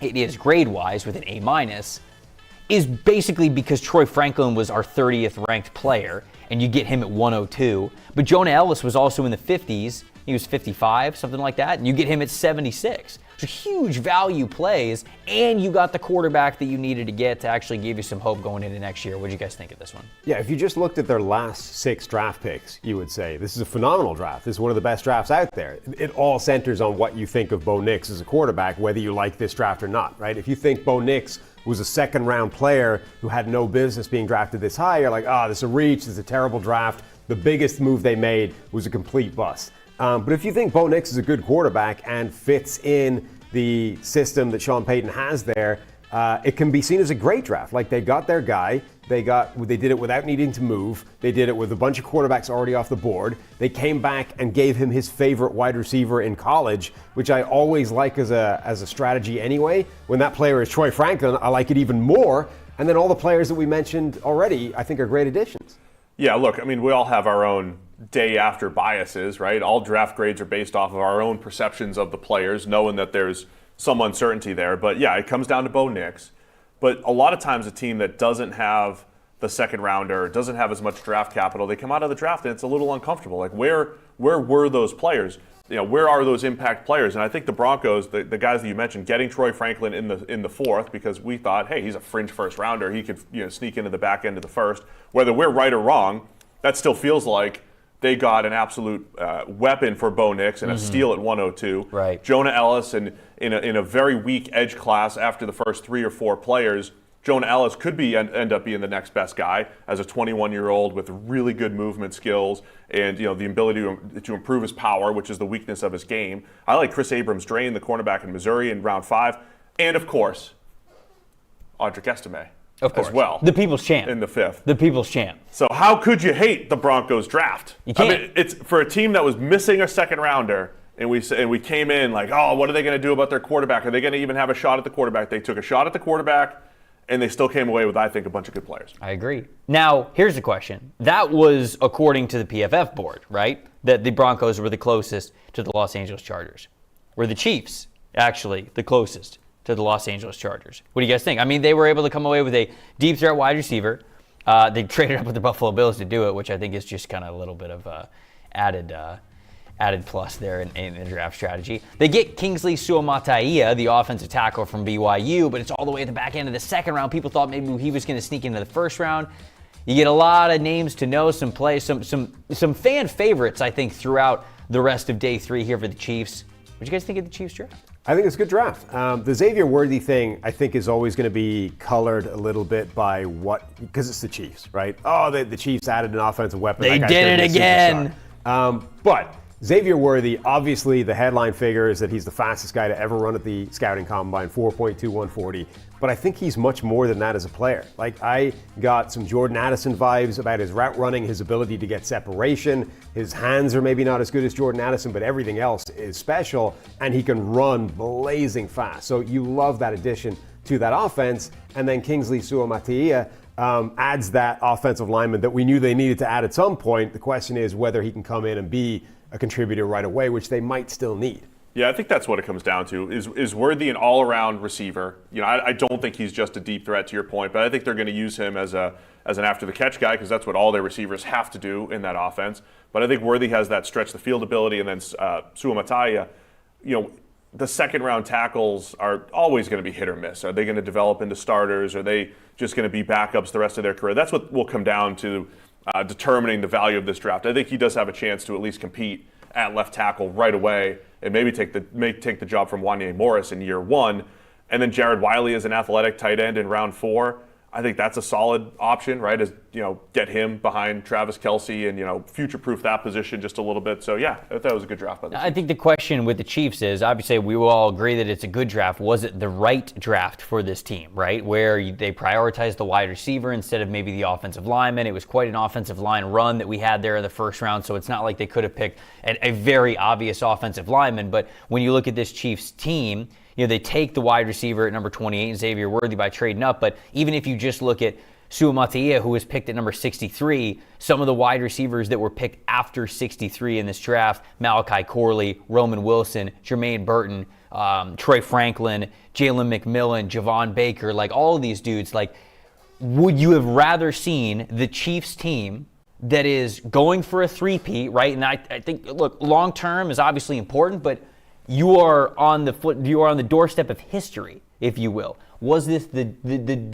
it is grade-wise with an A- is basically because Troy Franklin was our 30th ranked player, and you get him at 102. But Jonah Ellis was also in the 50s. He was 55, something like that, and you get him at 76. So huge value plays, and you got the quarterback that you needed to get to actually give you some hope going into next year. What do you guys think of this one? Yeah, if you just looked at their last 6 draft picks, you would say this is a phenomenal draft. This is one of the best drafts out there. It all centers on what you think of Bo Nix as a quarterback, whether you like this draft or not, right? If you think Bo Nix was a second-round player who had no business being drafted this high, you're like, this is a reach, this is a terrible draft. The biggest move they made was a complete bust. But if you think Bo Nix is a good quarterback and fits in the system that Sean Payton has there, it can be seen as a great draft. Like, they got their guy. They did it without needing to move. They did it with a bunch of quarterbacks already off the board. They came back and gave him his favorite wide receiver in college, which I always like as a strategy anyway. When that player is Troy Franklin, I like it even more. And then all the players that we mentioned already, I think, are great additions. Yeah, look, I mean, we all have our own day after biases, right? All draft grades are based off of our own perceptions of the players, knowing that there's some uncertainty there. But yeah, it comes down to Bo Nix. But a lot of times a team that doesn't have the second rounder, doesn't have as much draft capital, they come out of the draft and it's a little uncomfortable. Like, where were those players? Where are those impact players? And I think the Broncos, the guys that you mentioned, getting Troy Franklin in the 4th, because we thought, hey, he's a fringe first rounder. He could sneak into the back end of the first. Whether we're right or wrong, that still feels like they got an absolute weapon for Bo Nix and a steal at 102. Right. Jonah Ellis, and in a very weak edge class after the first 3 or 4 players, Jonah Ellis could end up being the next best guy as a 21-year-old with really good movement skills and the ability to improve his power, which is the weakness of his game. I like Chris Abrams-Drain, the cornerback in Missouri, in round 5, and of course, Audric Estime. Of course. As well. The people's champ. In the 5th. The people's champ. So how could you hate the Broncos draft? You can't. I mean, it's for a team that was missing a second rounder, and we came in like, what are they going to do about their quarterback? Are they going to even have a shot at the quarterback? They took a shot at the quarterback, and they still came away with, I think, a bunch of good players. I agree. Now, here's the question. That was according to the PFF board, right? That the Broncos were the closest to the Los Angeles Chargers. Were the Chiefs actually the closest to the Los Angeles Chargers? What do you guys think? I mean, they were able to come away with a deep threat wide receiver. They traded up with the Buffalo Bills to do it, which I think is just kind of a little bit of added plus there in the draft strategy. They get Kingsley Suamataia, the offensive tackle from BYU, but it's all the way at the back end of the second round. People thought maybe he was going to sneak into the first round. You get a lot of names to know, some plays, some fan favorites, I think, throughout the rest of day 3 here for the Chiefs. What do you guys think of the Chiefs draft? I think it's a good draft. The Xavier Worthy thing, I think, is always going to be colored a little bit by because it's the Chiefs, right? The Chiefs added an offensive weapon. They did it again. But Xavier Worthy, obviously the headline figure is that he's the fastest guy to ever run at the scouting combine, 4.2140. But I think he's much more than that as a player. Like, I got some Jordan Addison vibes about his route running, his ability to get separation. His hands are maybe not as good as Jordan Addison, but everything else is special, and he can run blazing fast. So you love that addition to that offense. And then Kingsley Suamataia adds that offensive lineman that we knew they needed to add at some point. The question is whether he can come in and be a contributor right away, which they might still need. Yeah, I think that's what it comes down to. Is Worthy an all-around receiver? You know, I don't think he's just a deep threat, to your point, but I think they're going to use him as an after-the-catch guy, because that's what all their receivers have to do in that offense. But I think Worthy has that stretch the field ability, and then Suamataia, you know, the second-round tackles are always going to be hit or miss. Are they going to develop into starters? Are they just going to be backups the rest of their career? That's what will come down to determining the value of this draft. I think he does have a chance to at least compete at left tackle right away and maybe take the job from Wanye Morris in year one. And then Jared Wiley is an athletic tight end in round 4. I think that's a solid option, right? As, you know, get him behind Travis Kelce and, you know, future-proof that position just a little bit. So, yeah, I thought it was a good draft by the Chiefs. I think the question with the Chiefs is, obviously, we will all agree that it's a good draft. Was it the right draft for this team, right? Where they prioritized the wide receiver instead of maybe the offensive lineman. It was quite an offensive line run that we had there in the first round, so it's not like they could have picked a very obvious offensive lineman. But when you look at this Chiefs team, you know, they take the wide receiver at number 28, Xavier Worthy, by trading up. But even if you just look at Suamataia, who was picked at number 63, some of the wide receivers that were picked after 63 in this draft, Malachi Corley, Roman Wilson, Jermaine Burton, Troy Franklin, Jalen McMillan, Javon Baker, like all of these dudes, like, would you have rather seen the Chiefs team that is going for a three-peat, right? And I think, look, long-term is obviously important, but you are on the doorstep of history, if you will. Was this the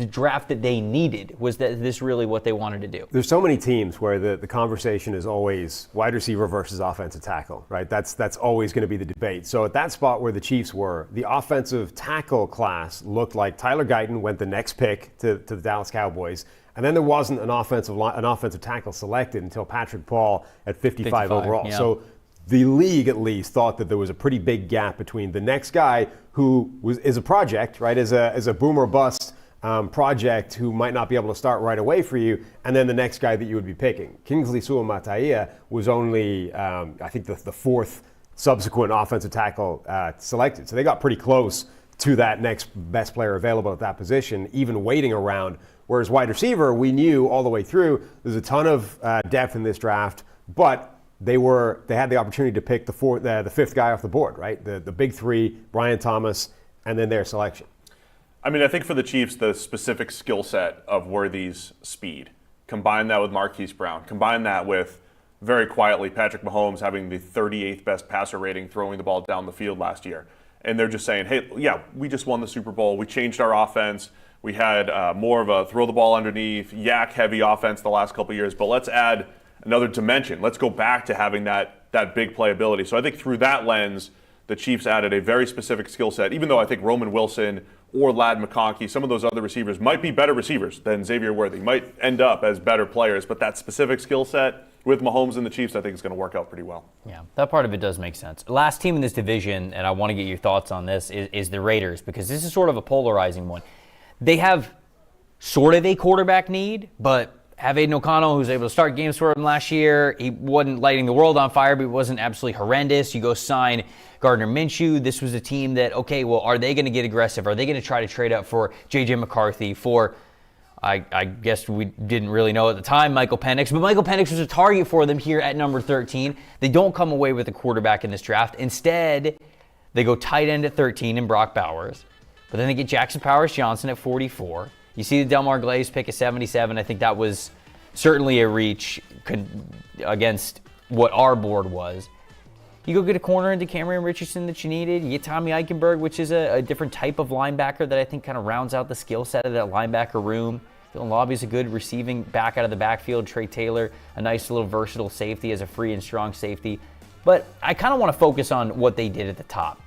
draft that they needed? Was this really what they wanted to do? There's so many teams where the conversation is always wide receiver versus offensive tackle, right? That's always going to be the debate. So at that spot where the Chiefs were, the offensive tackle class looked like Tyler Guyton went the next pick to the Dallas Cowboys. And then there wasn't an offensive tackle selected until Patrick Paul at 55 overall. Yeah. So the league, at least, thought that there was a pretty big gap between the next guy who is a project, right, as a boom or bust project who might not be able to start right away for you, and then the next guy that you would be picking. Kingsley Suamataia was only, I think, the fourth subsequent offensive tackle selected. So they got pretty close to that next best player available at that position, even waiting around. Whereas wide receiver, we knew all the way through, there's a ton of depth in this draft, but they had the opportunity to pick the fifth guy off the board, right? The big three, Brian Thomas, and then their selection. I mean, I think for the Chiefs, the specific skill set of Worthy's speed, combine that with Marquise Brown, combine that with, very quietly, Patrick Mahomes having the 38th best passer rating throwing the ball down the field last year. And they're just saying, hey, yeah, we just won the Super Bowl. We changed our offense. We had more of a throw the ball underneath, yak-heavy offense the last couple of years, but let's add another dimension. Let's go back to having that big playability. So I think through that lens, the Chiefs added a very specific skill set, even though I think Roman Wilson or Ladd McConkey, some of those other receivers might be better receivers than Xavier Worthy, might end up as better players, but that specific skill set with Mahomes and the Chiefs, I think is going to work out pretty well. Yeah, that part of it does make sense. Last team in this division, and I want to get your thoughts on this, is the Raiders, because this is sort of a polarizing one. They have sort of a quarterback need, but have Aiden O'Connell, who's able to start games for him last year. He wasn't lighting the world on fire, but he wasn't absolutely horrendous. You go sign Gardner Minshew. This was a team that, okay, well, are they going to get aggressive? Are they going to try to trade up for J.J. McCarthy, for, I guess we didn't really know at the time, Michael Penix. But Michael Penix was a target for them here at number 13. They don't come away with a quarterback in this draft. Instead, they go tight end at 13 in Brock Bowers. But then they get Jackson Powers-Johnson at 44. You see the Delmar Glaze pick at 77. I think that was certainly a reach against what our board was. You go get a corner into Cameron Richardson that you needed. You get Tommy Eichenberg, which is a different type of linebacker that I think kind of rounds out the skill set of that linebacker room. Dylan Lobby's a good receiving back out of the backfield. Trey Taylor, a nice little versatile safety as a free and strong safety. But I kind of want to focus on what they did at the top.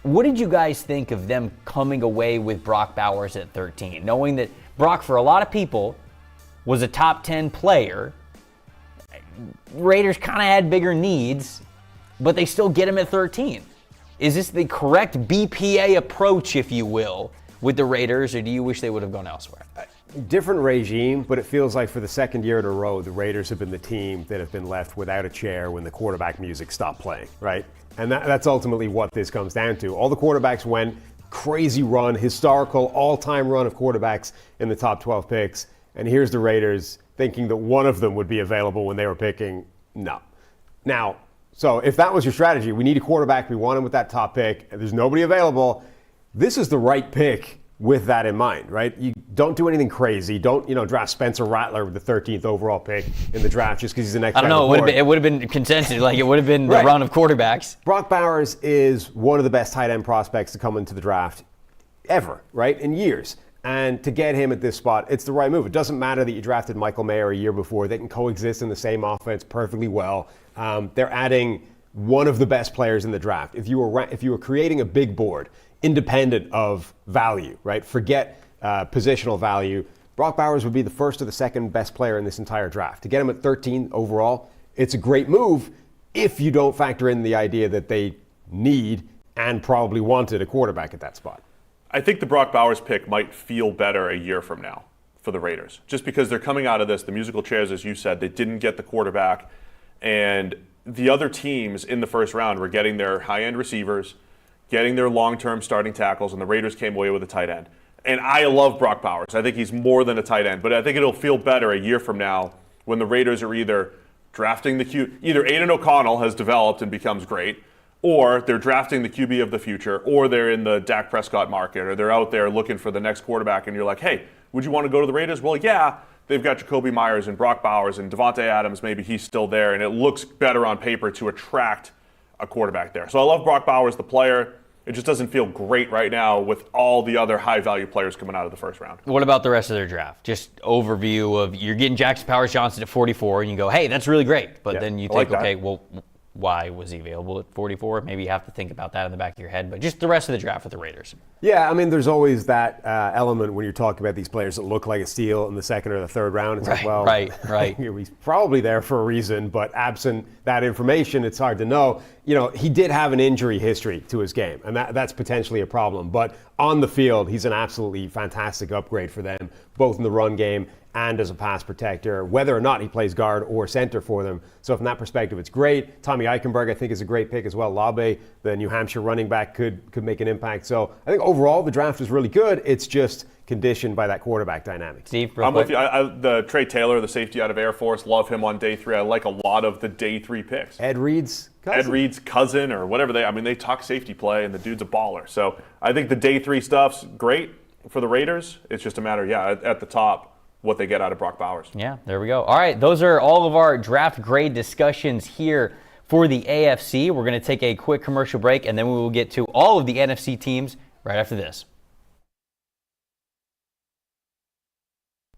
What did you guys think of them coming away with Brock Bowers at 13? Knowing that Brock, for a lot of people, was a top 10 player. Raiders kind of had bigger needs. but they still get him at 13. Is this the correct BPA approach, if you will, with the Raiders, or do you wish they would have gone elsewhere? Different regime, but it feels like for the second year in a row, the Raiders have been the team that have been left without a chair when the quarterback music stopped playing, right? And that's ultimately what this comes down to. All the quarterbacks went crazy run, historical all-time run of quarterbacks in the top 12 picks. And here's the Raiders thinking that one of them would be available when they were picking. No. Now, so if that was your strategy, we need a quarterback, we want him with that top pick, and there's nobody available, this is the right pick with that in mind, right? You don't do anything crazy. Don't, draft Spencer Rattler with the 13th overall pick in the draft just because he's the next guy. I don't know. It would have been consensus. Like, it would have been the Right. run of quarterbacks. Brock Bowers is one of the best tight end prospects to come into the draft ever, right? In years. And to get him at this spot, it's the right move. It doesn't matter that you drafted Michael Mayer a year before. They can coexist in the same offense perfectly well. They're adding one of the best players in the draft. If you were creating a big board, independent of value, right? Forget positional value. Brock Bowers would be the first or the second best player in this entire draft. To get him at 13 overall, it's a great move if you don't factor in the idea that they need and probably wanted a quarterback at that spot. I think the Brock Bowers pick might feel better a year from now for the Raiders, just because they're coming out of this, the musical chairs, as you said, they didn't get the quarterback, and the other teams in the first round were getting their high-end receivers, getting their long-term starting tackles, and the Raiders came away with a tight end. And I love Brock Bowers. I think he's more than a tight end, but I think it'll feel better a year from now when the Raiders are either drafting either Aiden O'Connell has developed and becomes great, or they're drafting the QB of the future, or they're in the Dak Prescott market, or they're out there looking for the next quarterback, and you're like, hey, would you want to go to the Raiders? Well, yeah, they've got Jacoby Myers and Brock Bowers and Devontae Adams, maybe he's still there, and it looks better on paper to attract a quarterback there. So I love Brock Bowers, the player. It just doesn't feel great right now with all the other high-value players coming out of the first round. What about the rest of their draft? Just overview of, you're getting Jackson Powers Johnson at 44, and you go, hey, that's really great. But then you think, okay, well, why was he available at 44? Maybe you have to think about that in the back of your head. But just the rest of the draft with the Raiders. Yeah, I mean, there's always that element when you're talking about these players that look like a steal in the second or the third round. It's like, well, right. He's probably there for a reason, but absent that information, it's hard to know. He did have an injury history to his game, and that's potentially a problem. But on the field, he's an absolutely fantastic upgrade for them, both in the run game and as a pass protector, whether or not he plays guard or center for them. So from that perspective, it's great. Tommy Eichenberg, I think, is a great pick as well. Labe, the New Hampshire running back, could make an impact. So I think overall the draft is really good. It's just conditioned by that quarterback dynamic. Steve, I'm with you. The Trey Taylor, the safety out of Air Force, love him on day 3. I like a lot of the day 3 picks. Ed Reed's cousin or whatever they talk safety play, and the dude's a baller. So I think the day 3 stuff's great for the Raiders. It's just a matter, at the top, what they get out of Brock Bowers. Yeah, there we go. All right, those are all of our draft grade discussions here for the AFC. We're going to take a quick commercial break, and then we will get to all of the NFC teams right after this.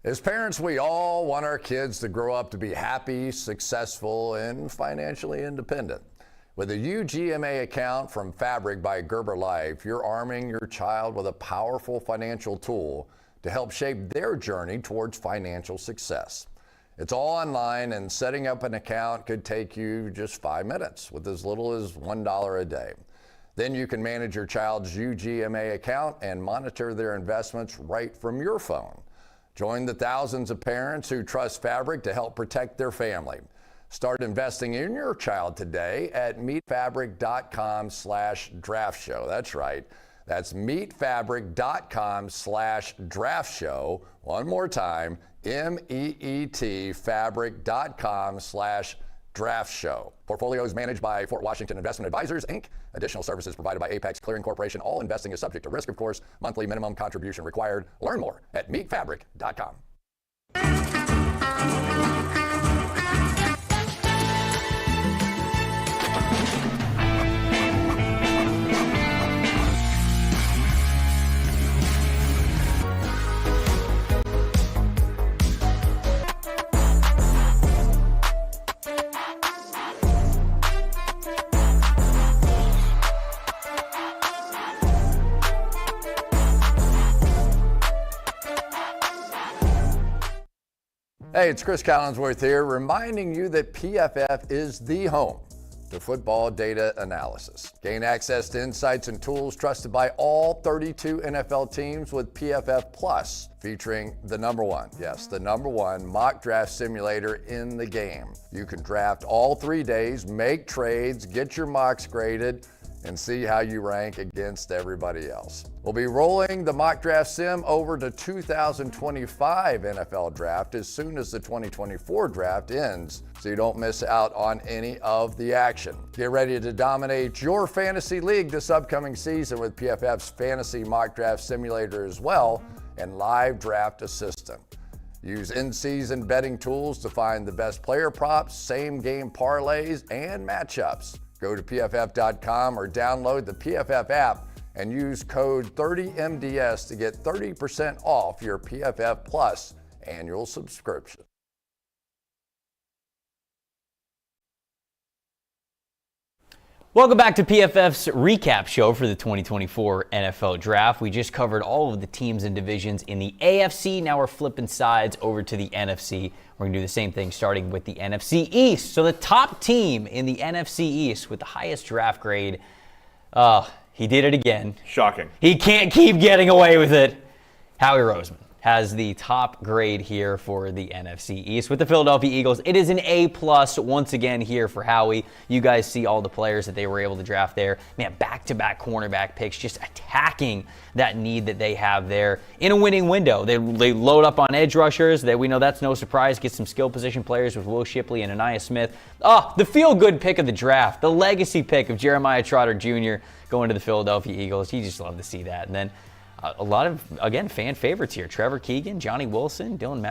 As parents, we all want our kids to grow up to be happy, successful, and financially independent. With a UGMA account from Fabric by Gerber Life, you're arming your child with a powerful financial tool to help shape their journey towards financial success. It's all online, and setting up an account could take you just 5 minutes with as little as $1 a day. Then you can manage your child's UGMA account and monitor their investments right from your phone. Join the thousands of parents who trust Fabric to help protect their family. Start investing in your child today at meetfabric.com/draftshow. That's right. That's meetfabric.com/draftshow. One more time, meetfabric.com/draftshow. Portfolio is managed by Fort Washington Investment Advisors, Inc. Additional services provided by Apex Clearing Corporation. All investing is subject to risk, of course. Monthly minimum contribution required. Learn more at meetfabric.com. Hey, it's Chris Collinsworth here, reminding you that PFF is the home to football data analysis. Gain access to insights and tools trusted by all 32 NFL teams with PFF Plus, featuring the number one mock draft simulator in the game. You can draft all 3 days, make trades, get your mocks graded, and see how you rank against everybody else. We'll be rolling the mock draft sim over to 2025 NFL draft as soon as the 2024 draft ends, so you don't miss out on any of the action. Get ready to dominate your fantasy league this upcoming season with PFF's fantasy mock draft simulator as well, and live draft assistant. Use in-season betting tools to find the best player props, same game parlays, and matchups. Go to PFF.com or download the PFF app and use code 30MDS to get 30% off your PFF Plus annual subscription. Welcome back to PFF's recap show for the 2024 NFL Draft. We just covered all of the teams and divisions in the AFC. Now we're flipping sides over to the NFC. We're going to do the same thing starting with the NFC East. So the top team in the NFC East with the highest draft grade, he did it again. Shocking. He can't keep getting away with it. Howie Roseman has the top grade here for the NFC East with the Philadelphia Eagles. It is an A+ once again here for Howie. You guys see all the players that they were able to draft there. Man, back-to-back cornerback picks, just attacking that need that they have there in a winning window. They load up on edge rushers. We know that's no surprise. Get some skill position players with Will Shipley and Aniyah Smith. The feel-good pick of the draft, the legacy pick of Jeremiah Trotter Jr. going to the Philadelphia Eagles. You just love to see that. And then a lot of, again, fan favorites here. Trevor Keegan, Johnny Wilson, Dylan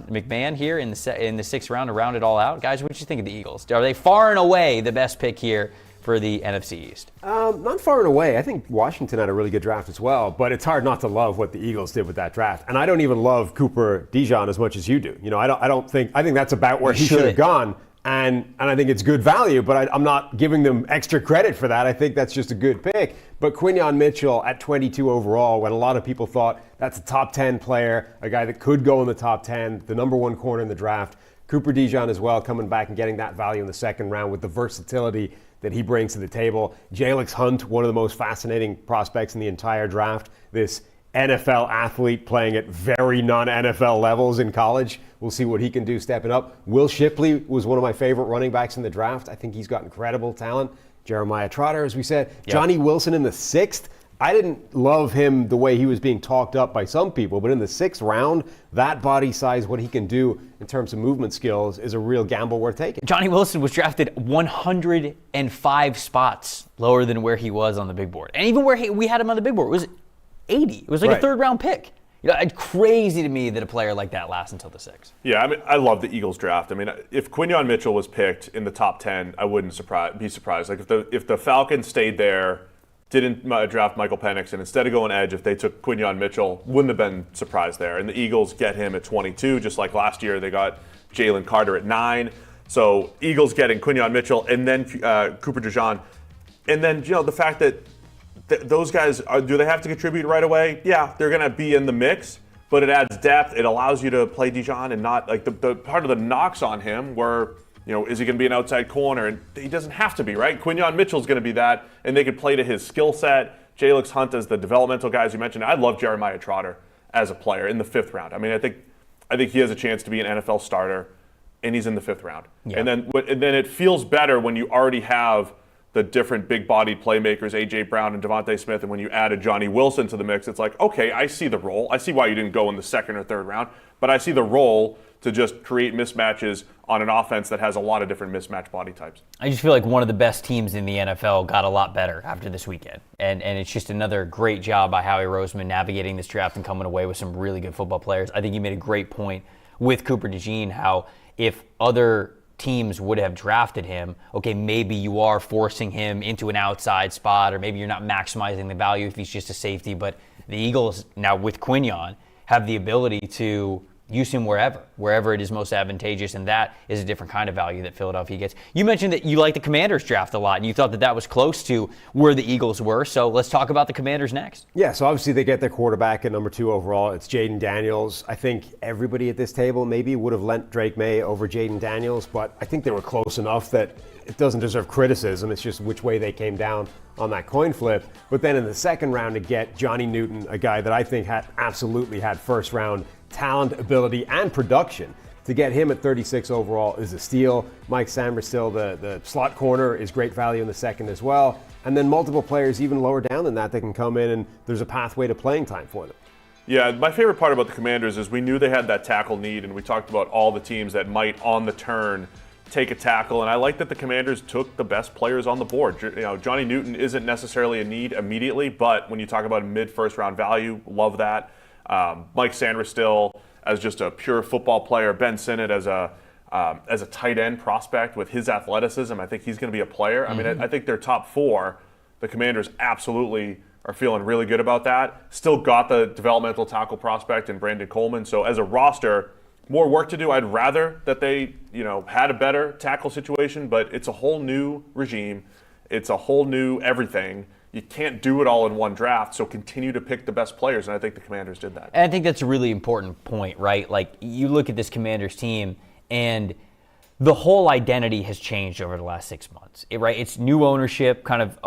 McMahon here in the sixth round to round it all out. Guys, what did you think of the Eagles? Are they far and away the best pick here for the NFC East? Not far and away. I think Washington had a really good draft as well, but it's hard not to love what the Eagles did with that draft. And I don't even love Cooper DeJean as much as you do. I think that's about where he should have gone. And I think it's good value, but I'm not giving them extra credit for that. I think that's just a good pick. But Quinyon Mitchell at 22 overall, when a lot of people thought that's a top 10 player, a guy that could go in the top 10, the number one corner in the draft. Cooper DeJean as well, coming back and getting that value in the second round with the versatility that he brings to the table. Jalix Hunt, one of the most fascinating prospects in the entire draft. This NFL athlete playing at very non-NFL levels in college. We'll see what he can do stepping up. Will Shipley was one of my favorite running backs in the draft. I think he's got incredible talent. Jeremiah Trotter, as we said. Yep. Johnny Wilson in the sixth. I didn't love him the way he was being talked up by some people, but in the sixth round, that body size, what he can do in terms of movement skills is a real gamble worth taking. Johnny Wilson was drafted 105 spots lower than where he was on the big board. And even where we had him on the big board, it was 80. It was like a third round pick. It's crazy to me that a player like that lasts until the sixth. Yeah, I mean, I love the Eagles draft. I mean, if Quinyon Mitchell was picked in the top 10, I wouldn't be surprised. Like if the Falcons stayed there, didn't draft Michael Penix, and instead of going edge, if they took Quinyon Mitchell, wouldn't have been surprised there. And the Eagles get him at 22, just like last year they got Jalen Carter at 9. So Eagles getting Quinyon Mitchell and then Cooper DeJean, and then the fact that those guys, do they have to contribute right away? Yeah, they're going to be in the mix, but it adds depth. It allows you to play DeJean and not, like, the part of the knocks on him were, is he going to be an outside corner? And he doesn't have to be, right? Quinyon Mitchell's going to be that, and they could play to his skill set. Jalix Hunt as the developmental guys you mentioned. I love Jeremiah Trotter as a player in the fifth round. I mean, I think he has a chance to be an NFL starter, and he's in the fifth round. Yeah. And then it feels better when you already have the different big-bodied playmakers, A.J. Brown and Devontae Smith, and when you add a Johnny Wilson to the mix, it's like, okay, I see the role. I see why you didn't go in the second or third round, but I see the role to just create mismatches on an offense that has a lot of different mismatch body types. I just feel like one of the best teams in the NFL got a lot better after this weekend, and it's just another great job by Howie Roseman navigating this draft and coming away with some really good football players. I think you made a great point with Cooper DeJean, how if other teams would have drafted him, okay, maybe you are forcing him into an outside spot, or maybe you're not maximizing the value if he's just a safety. But the Eagles now with Quinyon have the ability to use him wherever it is most advantageous, and that is a different kind of value that Philadelphia gets. You mentioned that you like the Commanders draft a lot, and you thought that that was close to where the Eagles were, so let's talk about the Commanders next. Yeah, so obviously they get their quarterback at number 2 overall. It's Jaden Daniels. I think everybody at this table maybe would have lent Drake May over Jaden Daniels, but I think they were close enough that it doesn't deserve criticism. It's just which way they came down on that coin flip. But then in the second round to get Johnny Newton, a guy that I think absolutely had first round talent, ability, and production. To get him at 36 overall is a steal. Mike Sammerstill, the slot corner, is great value in the second as well. And then multiple players even lower down than that can come in, and there's a pathway to playing time for them. Yeah, my favorite part about the Commanders is we knew they had that tackle need, and we talked about all the teams that might on the turn take a tackle, and I like that the Commanders took the best players on the board. Johnny Newton isn't necessarily a need immediately, but when you talk about mid-first round value, love that. Mike Sammerstill as just a pure football player, Ben Sinnott as a tight end prospect with his athleticism. I think he's going to be a player. I mean, I think their top 4, the Commanders absolutely are feeling really good about that. Still got the developmental tackle prospect in Brandon Coleman. So as a roster, more work to do. I'd rather that they, had a better tackle situation, but it's a whole new regime. It's a whole new everything. You can't do it all in one draft, so continue to pick the best players, and I think the Commanders did that. And I think that's a really important point, right? Like, you look at this Commanders team, and the whole identity has changed over the last 6 months, right? It's new ownership, kind of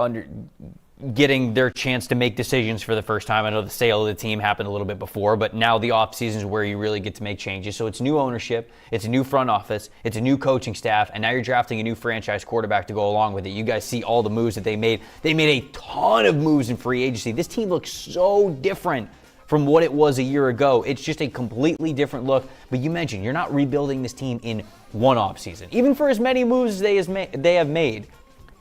getting their chance to make decisions for the first time. I know the sale of the team happened a little bit before, but now the offseason is where you really get to make changes. So it's new ownership, it's a new front office, it's a new coaching staff, and now you're drafting a new franchise quarterback to go along with it. You guys see all the moves that they made. They made a ton of moves in free agency. This team looks so different from what it was a year ago. It's just a completely different look. But you mentioned you're not rebuilding this team in one offseason. Even for as many moves as they have made,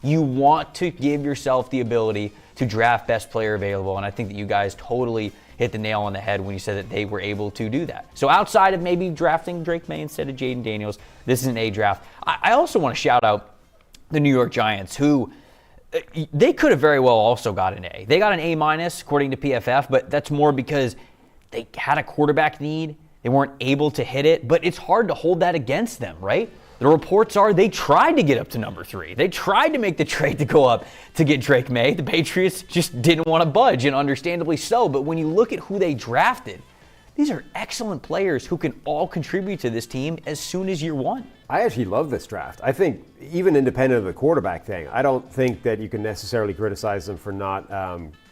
you want to give yourself the ability to draft best player available, and I think that you guys totally hit the nail on the head when you said that they were able to do that. So outside of maybe drafting Drake May instead of Jaden Daniels, this is an A draft. I also want to shout out the New York Giants, who they could have very well also got an A. They got an A- according to PFF, but that's more because they had a quarterback need. They weren't able to hit it, but it's hard to hold that against them, right? The reports are they tried to get up to number 3. They tried to make the trade to go up to get Drake May. The Patriots just didn't want to budge, and understandably so. But when you look at who they drafted, these are excellent players who can all contribute to this team as soon as year 1. I actually love this draft. I think even independent of the quarterback thing, I don't think that you can necessarily criticize them for not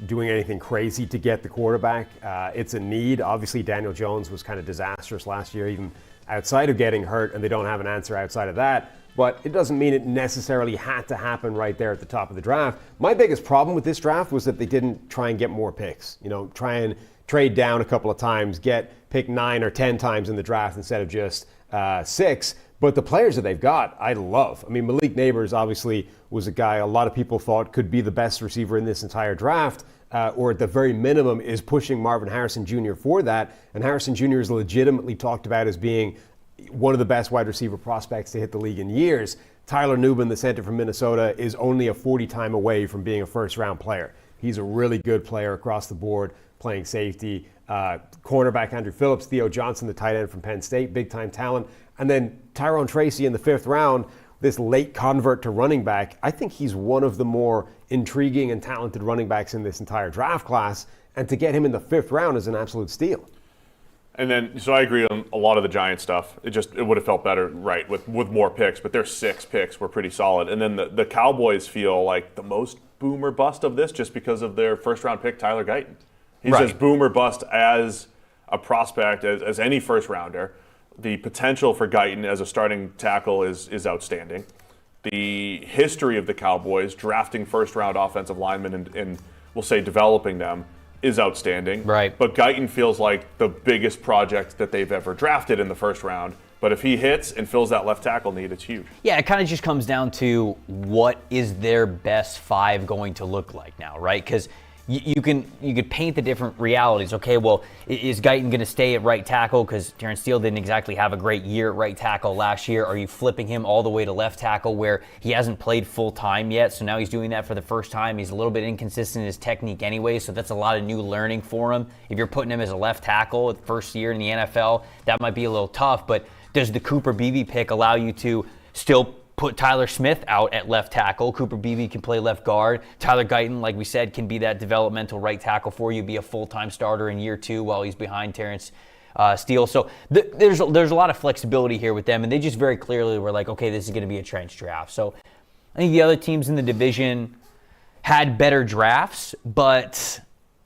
doing anything crazy to get the quarterback. It's a need. Obviously, Daniel Jones was kind of disastrous last year, even outside of getting hurt, and they don't have an answer outside of that. But it doesn't mean it necessarily had to happen right there at the top of the draft. My biggest problem with this draft was that they didn't try and get more picks. Try and trade down a couple of times, get picked 9 or 10 times in the draft instead of just 6. But the players that they've got, I love. I mean, Malik Neighbors obviously was a guy a lot of people thought could be the best receiver in this entire draft. Or at the very minimum is pushing Marvin Harrison Jr. for that. And Harrison Jr. is legitimately talked about as being one of the best wide receiver prospects to hit the league in years. Tyler Nubin, the center from Minnesota, is only a 40 time away from being a first-round player. He's a really good player across the board, playing safety. Cornerback Andrew Phillips, Theo Johnson, the tight end from Penn State, big-time talent. And then Tyrone Tracy in the 5th round, this late convert to running back. I think he's one of the more intriguing and talented running backs in this entire draft class, and to get him in the 5th round is an absolute steal. And then, so I agree on a lot of the Giants stuff. It would have felt better, right, with more picks, but their 6 picks were pretty solid. And then the Cowboys feel like the most boom or bust of this just because of their first-round pick, Tyler Guyton. He's as boom or bust as a prospect, as any first-rounder. The potential for Guyton as a starting tackle is outstanding. The history of the Cowboys drafting first-round offensive linemen and we'll say developing them is outstanding. Right. But Guyton feels like the biggest project that they've ever drafted in the first round. But if he hits and fills that left tackle need, it's huge. Yeah, it kind of just comes down to what is their best 5 going to look like now, right? Because you could paint the different realities. Okay, well, is Guyton going to stay at right tackle because Terrence Steele didn't exactly have a great year at right tackle last year? Are you flipping him all the way to left tackle where he hasn't played full time yet? So now he's doing that for the first time. He's a little bit inconsistent in his technique anyway, so that's a lot of new learning for him. If you're putting him as a left tackle first year in the NFL, that might be a little tough. But does the Cooper Beebe pick allow you to still put Tyler Smith out at left tackle? Cooper Beebe can play left guard. Tyler Guyton, like we said, can be that developmental right tackle for you, be a full-time starter in year 2 while he's behind Terrence Steele. So there's a lot of flexibility here with them, and they just very clearly were like, okay, this is going to be a trench draft. So I think the other teams in the division had better drafts, but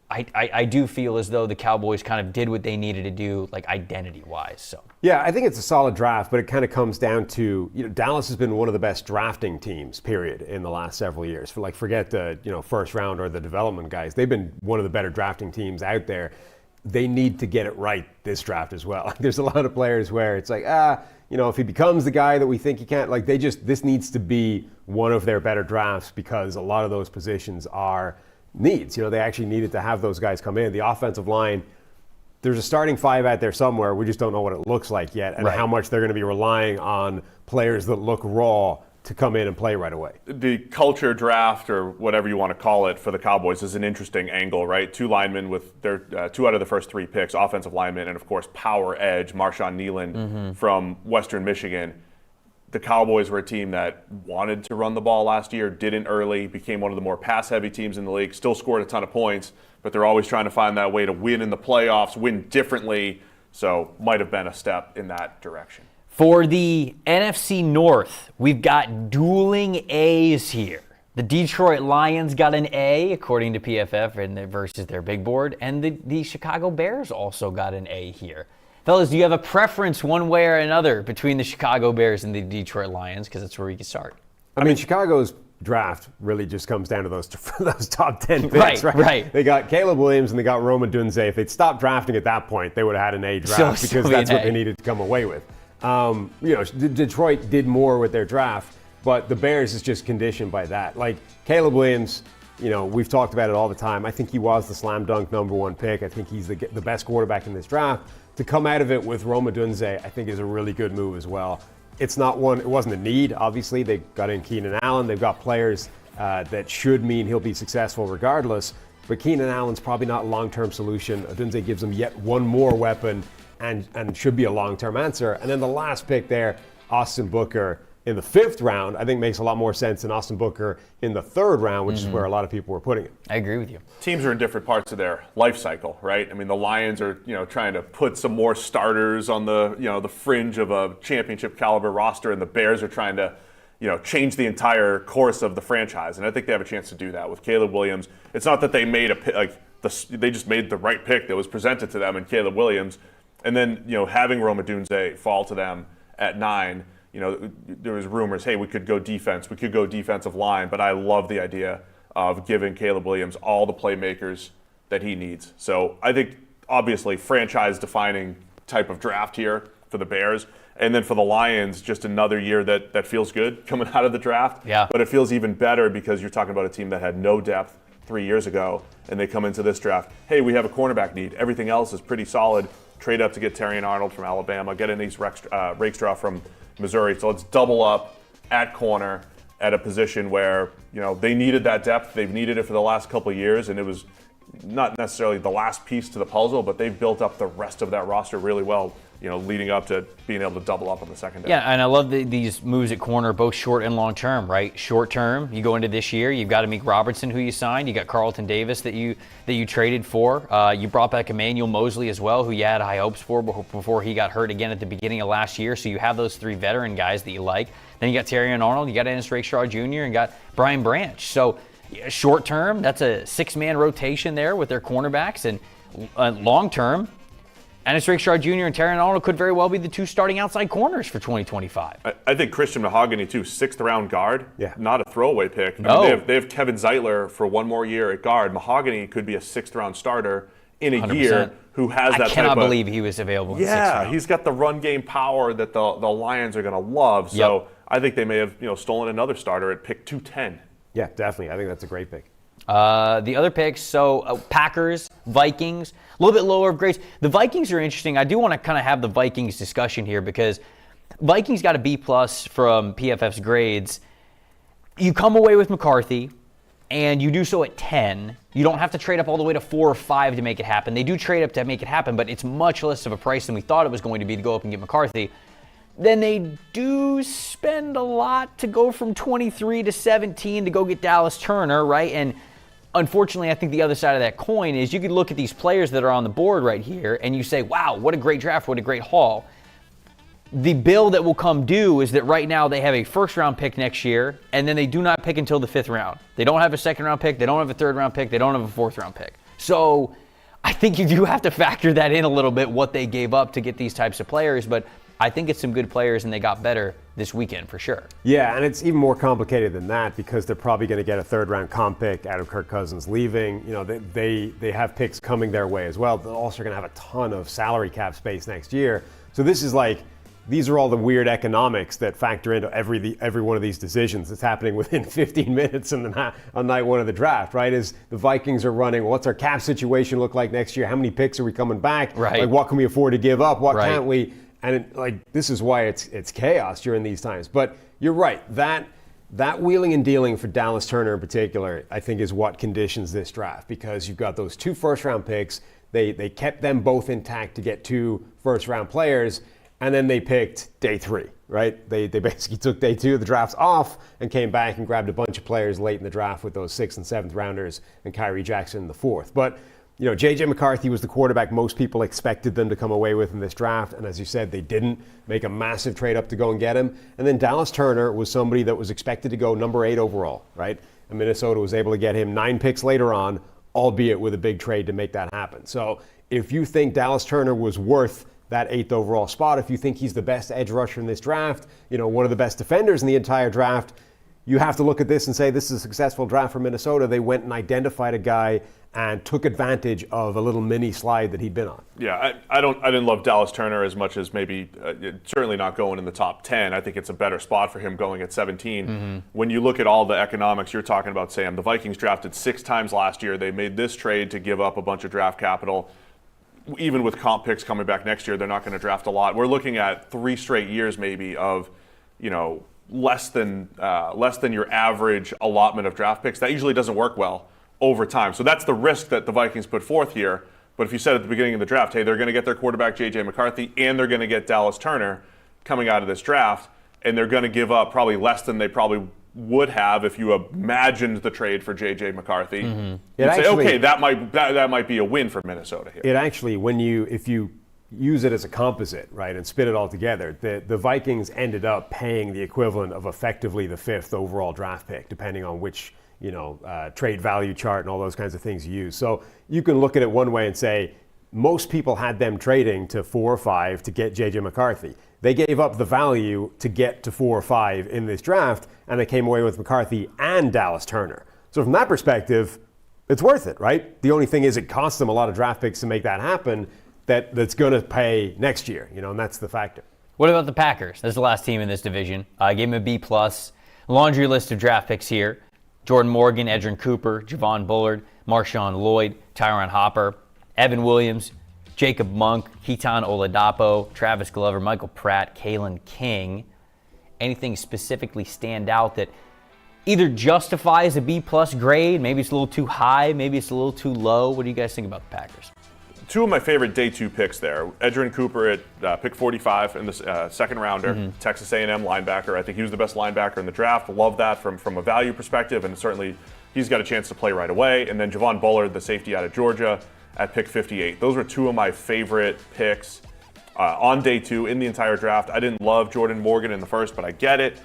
I do feel as though the Cowboys kind of did what they needed to do, like identity-wise. So yeah, I think it's a solid draft, but it kind of comes down to, Dallas has been one of the best drafting teams, period, in the last several years. Forget the first round or the development guys. They've been one of the better drafting teams out there. They need to get it right this draft as well. There's a lot of players where it's like, if he becomes the guy that we think he can't, this needs to be one of their better drafts because a lot of those positions are needs. They actually needed to have those guys come in. The offensive line, there's a starting 5 out there somewhere. We just don't know what it looks like yet and how much they're going to be relying on players that look raw to come in and play right away. The culture draft, or whatever you want to call it, for the Cowboys is an interesting angle, right? 2 linemen with their 2 out of the first 3 picks, offensive linemen, and of course power edge, Marshawn Nealon from Western Michigan. The Cowboys were a team that wanted to run the ball last year, didn't early, became one of the more pass-heavy teams in the league, still scored a ton of points, but they're always trying to find that way to win in the playoffs, win differently, so might have been a step in that direction. For the NFC North, we've got dueling A's here. The Detroit Lions got an A, according to PFF, versus their big board, and the Chicago Bears also got an A here. Fellas, do you have a preference one way or another between the Chicago Bears and the Detroit Lions? Because that's where we can start. I mean, Chicago's draft really just comes down to those top 10 picks, right? They got Caleb Williams and they got Rome Odunze. If they'd stopped drafting at that point, they would have had an A draft because that's what they needed to come away with. Detroit did more with their draft, but the Bears is just conditioned by that. Like Caleb Williams, we've talked about it all the time. I think he was the slam dunk number 1 pick. I think he's the best quarterback in this draft. To come out of it with Rome Odunze, I think is a really good move as well. It wasn't a need, obviously. They got in Keenan Allen. They've got players that should mean he'll be successful regardless. But Keenan Allen's probably not a long-term solution. Odunze gives them yet one more weapon and should be a long-term answer. And then the last pick there, Austin Booker, in the 5th round, I think makes a lot more sense than Austin Booker in the 3rd round, which is where a lot of people were putting it. I agree with you. Teams are in different parts of their life cycle, right? I mean, the Lions are, trying to put some more starters on the, the fringe of a championship caliber roster, and the Bears are trying to, change the entire course of the franchise. And I think they have a chance to do that with Caleb Williams. It's not that they made they just made the right pick that was presented to them in Caleb Williams, and then having Rome Odunze fall to them at 9. There was rumors, hey, we could go defense, we could go defensive line, but I love the idea of giving Caleb Williams all the playmakers that he needs. So I think, obviously, franchise-defining type of draft here for the Bears. And then for the Lions, just another year that feels good coming out of the draft. Yeah. But it feels even better because you're talking about a team that had no depth 3 years ago, and they come into this draft, hey, we have a cornerback need. Everything else is pretty solid. Trade up to get Terrion Arnold from Alabama, get in these Rakestraw from Missouri. So let's double up at corner at a position where, they needed that depth. They've needed it for the last couple of years, and it was not necessarily the last piece to the puzzle, but they've built up the rest of that roster really well, leading up to being able to double up on the secondary. Yeah, and I love these moves at corner, both short and long term, right? Short term, you go into this year, you've got Amik Robertson, who you signed. You got Carlton Davis that you traded for. You brought back Emmanuel Mosley as well, who you had high hopes for before he got hurt again at the beginning of last year. So you have those 3 veteran guys that you like. Then you got Terrion Arnold, you got Ennis Rakestraw Jr., and got Brian Branch. So short term, that's a 6-man rotation there with their cornerbacks, and long term, Ennis Rakestraw Jr. and Terrion Arnold could very well be the 2 starting outside corners for 2025. I think Christian Mahogany, too, 6th-round guard, not a throwaway pick. No. I mean, they have Kevin Zeitler for 1 more year at guard. Mahogany could be a 6th-round starter in a 100%. Year who has that I cannot believe he was available in 6th round. He's got the run game power that the Lions are going to love. So I think they may have stolen another starter at pick 210. Yeah, definitely. I think that's a great pick. The other picks, so Packers, Vikings, a little bit lower of grades. The Vikings are interesting. I do want to kind of have the Vikings discussion here because Vikings got a B+ from PFF's grades. You come away with McCarthy, and you do so at 10. You don't have to trade up all the way to 4 or 5 to make it happen. They do trade up to make it happen, but it's much less of a price than we thought it was going to be to go up and get McCarthy. Then they do spend a lot to go from 23 to 17 to go get Dallas Turner, right? And unfortunately, I think the other side of that coin is you could look at these players that are on the board right here and you say, wow, what a great draft, what a great haul. The bill that will come due is that right now they have a first-round pick next year, and then they do not pick until the 5th round. They don't have a second-round pick. They don't have a third-round pick. They don't have a fourth-round pick. So I think you do have to factor that in a little bit, what they gave up to get these types of players. But I think it's some good players, and they got better this weekend for sure. Yeah, and it's even more complicated than that because they're probably going to get a third-round comp pick out of Kirk Cousins leaving. You know, they have picks coming their way as well. They're also going to have a ton of salary cap space next year. So this is like, these are all the weird economics that factor into every one of these decisions that's happening within 15 minutes on night one of the draft, right? Is the Vikings are running, what's our cap situation look like next year? How many picks are we coming back? Right. Like, what can we afford to give up? What right. can't we? And this is why it's chaos during these times. But you're right, that wheeling and dealing for Dallas Turner in particular, I think is what conditions this draft because you've got those 2 first-round picks. They kept them both intact to get 2 first-round players. And then they picked day 3, right? They basically took day 2 of the draft off and came back and grabbed a bunch of players late in the draft with those 6th and 7th rounders and Kyrie Jackson in the 4th. But, you know, J.J. McCarthy was the quarterback most people expected them to come away with in this draft. And as you said, they didn't make a massive trade up to go and get him. And then Dallas Turner was somebody that was expected to go number 8 overall, right? And Minnesota was able to get him 9 picks later on, albeit with a big trade to make that happen. So if you think Dallas Turner was worth that 8th overall spot, if you think he's the best edge rusher in this draft, you know, one of the best defenders in the entire draft, you have to look at this and say this is a successful draft for Minnesota. They went and identified a guy and took advantage of a little mini slide that he'd been on. Yeah, I didn't love Dallas Turner as much as maybe certainly not going in the top 10. I think it's a better spot for him going at 17. Mm-hmm. When you look at all the economics you're talking about, Sam, the Vikings drafted 6 times last year. They made this trade to give up a bunch of draft capital. Even with comp picks coming back next year, they're not going to draft a lot. We're looking at 3 straight years maybe of, you know, less than your average allotment of draft picks. That usually doesn't work well over time. So that's the risk that the Vikings put forth here. But if you said at the beginning of the draft, hey, they're going to get their quarterback J.J. McCarthy and they're going to get Dallas Turner coming out of this draft, and they're going to give up probably less than they probably would have if you imagined the trade for J.J. McCarthy. Mm-hmm. You'd say, okay, that might be a win for Minnesota here. It actually, if you use it as a composite, right, and spin it all together, the Vikings ended up paying the equivalent of effectively the 5th overall draft pick, depending on which, you know, trade value chart and all those kinds of things you use. So you can look at it one way and say, most people had them trading to 4 or 5 to get J.J. McCarthy. They gave up the value to get to 4 or 5 in this draft, and they came away with McCarthy and Dallas Turner. So from that perspective, it's worth it, right? The only thing is it costs them a lot of draft picks to make that happen that's going to pay next year, you know, and that's the factor. What about the Packers? That's the last team in this division. I gave them a B+. Laundry list of draft picks here. Jordan Morgan, Edgerrin Cooper, Javon Bullard, Marshawn Lloyd, Tyron Hopper, Evan Williams, Jacob Monk, Keaton Oladapo, Travis Glover, Michael Pratt, Kalen King. Anything specifically stand out that either justifies a B+ grade, maybe it's a little too high, maybe it's a little too low? What do you guys think about the Packers? 2 of my favorite day 2 picks there. Edgerrin Cooper at pick 45 in the second rounder, Texas A&M linebacker. I think he was the best linebacker in the draft. Love that from a value perspective, and certainly he's got a chance to play right away. And then Javon Bullard, the safety out of Georgia, at pick 58. Those were 2 of my favorite picks on day 2 in the entire draft. I didn't love Jordan Morgan in the first, but I get it.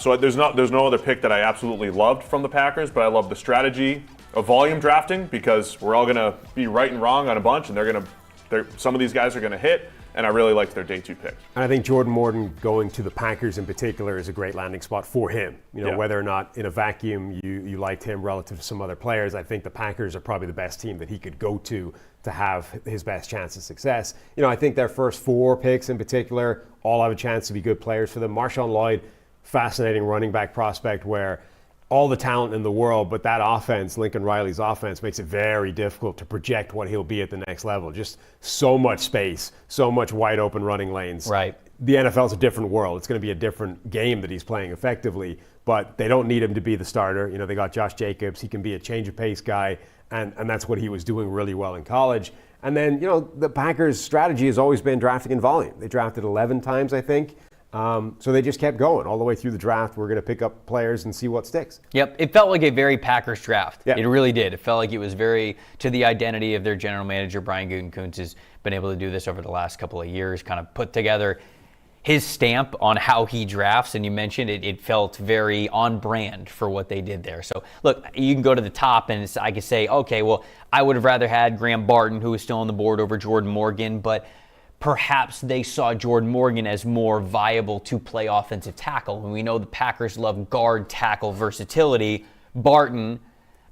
So there's no other pick that I absolutely loved from the Packers, but I love the strategy of volume drafting because we're all going to be right and wrong on a bunch, and some of these guys are going to hit, and I really liked their day 2 pick. And I think Jordan Morgan going to the Packers in particular is a great landing spot for him. You know, whether or not in a vacuum you liked him relative to some other players, I think the Packers are probably the best team that he could go to have his best chance of success. You know, I think their first 4 picks in particular all have a chance to be good players for them. Marshawn Lloyd, fascinating running back prospect where all the talent in the world, but that offense, Lincoln Riley's offense, makes it very difficult to project what he'll be at the next level. Just so much space, so much wide open running lanes. Right. The NFL's a different world. It's going to be a different game that he's playing effectively, but they don't need him to be the starter. They got Josh Jacobs. He can be a change of pace guy, and that's what he was doing really well in college. And then, the Packers' strategy has always been drafting in volume. They drafted 11 times, I think. So they just kept going all the way through the draft. We're going to pick up players and see what sticks. Yep, it felt like a very Packers draft. Yeah. It really did. It felt like it was very to the identity of their general manager. Brian Gutekunst has been able to do this over the last couple of years, kind of put together his stamp on how he drafts. And you mentioned it felt very on brand for what they did there. So look, you can go to the top and I could say, okay, well, I would have rather had Graham Barton, who is still on the board, over Jordan Morgan, but perhaps they saw Jordan Morgan as more viable to play offensive tackle. And we know the Packers love guard tackle versatility. Barton,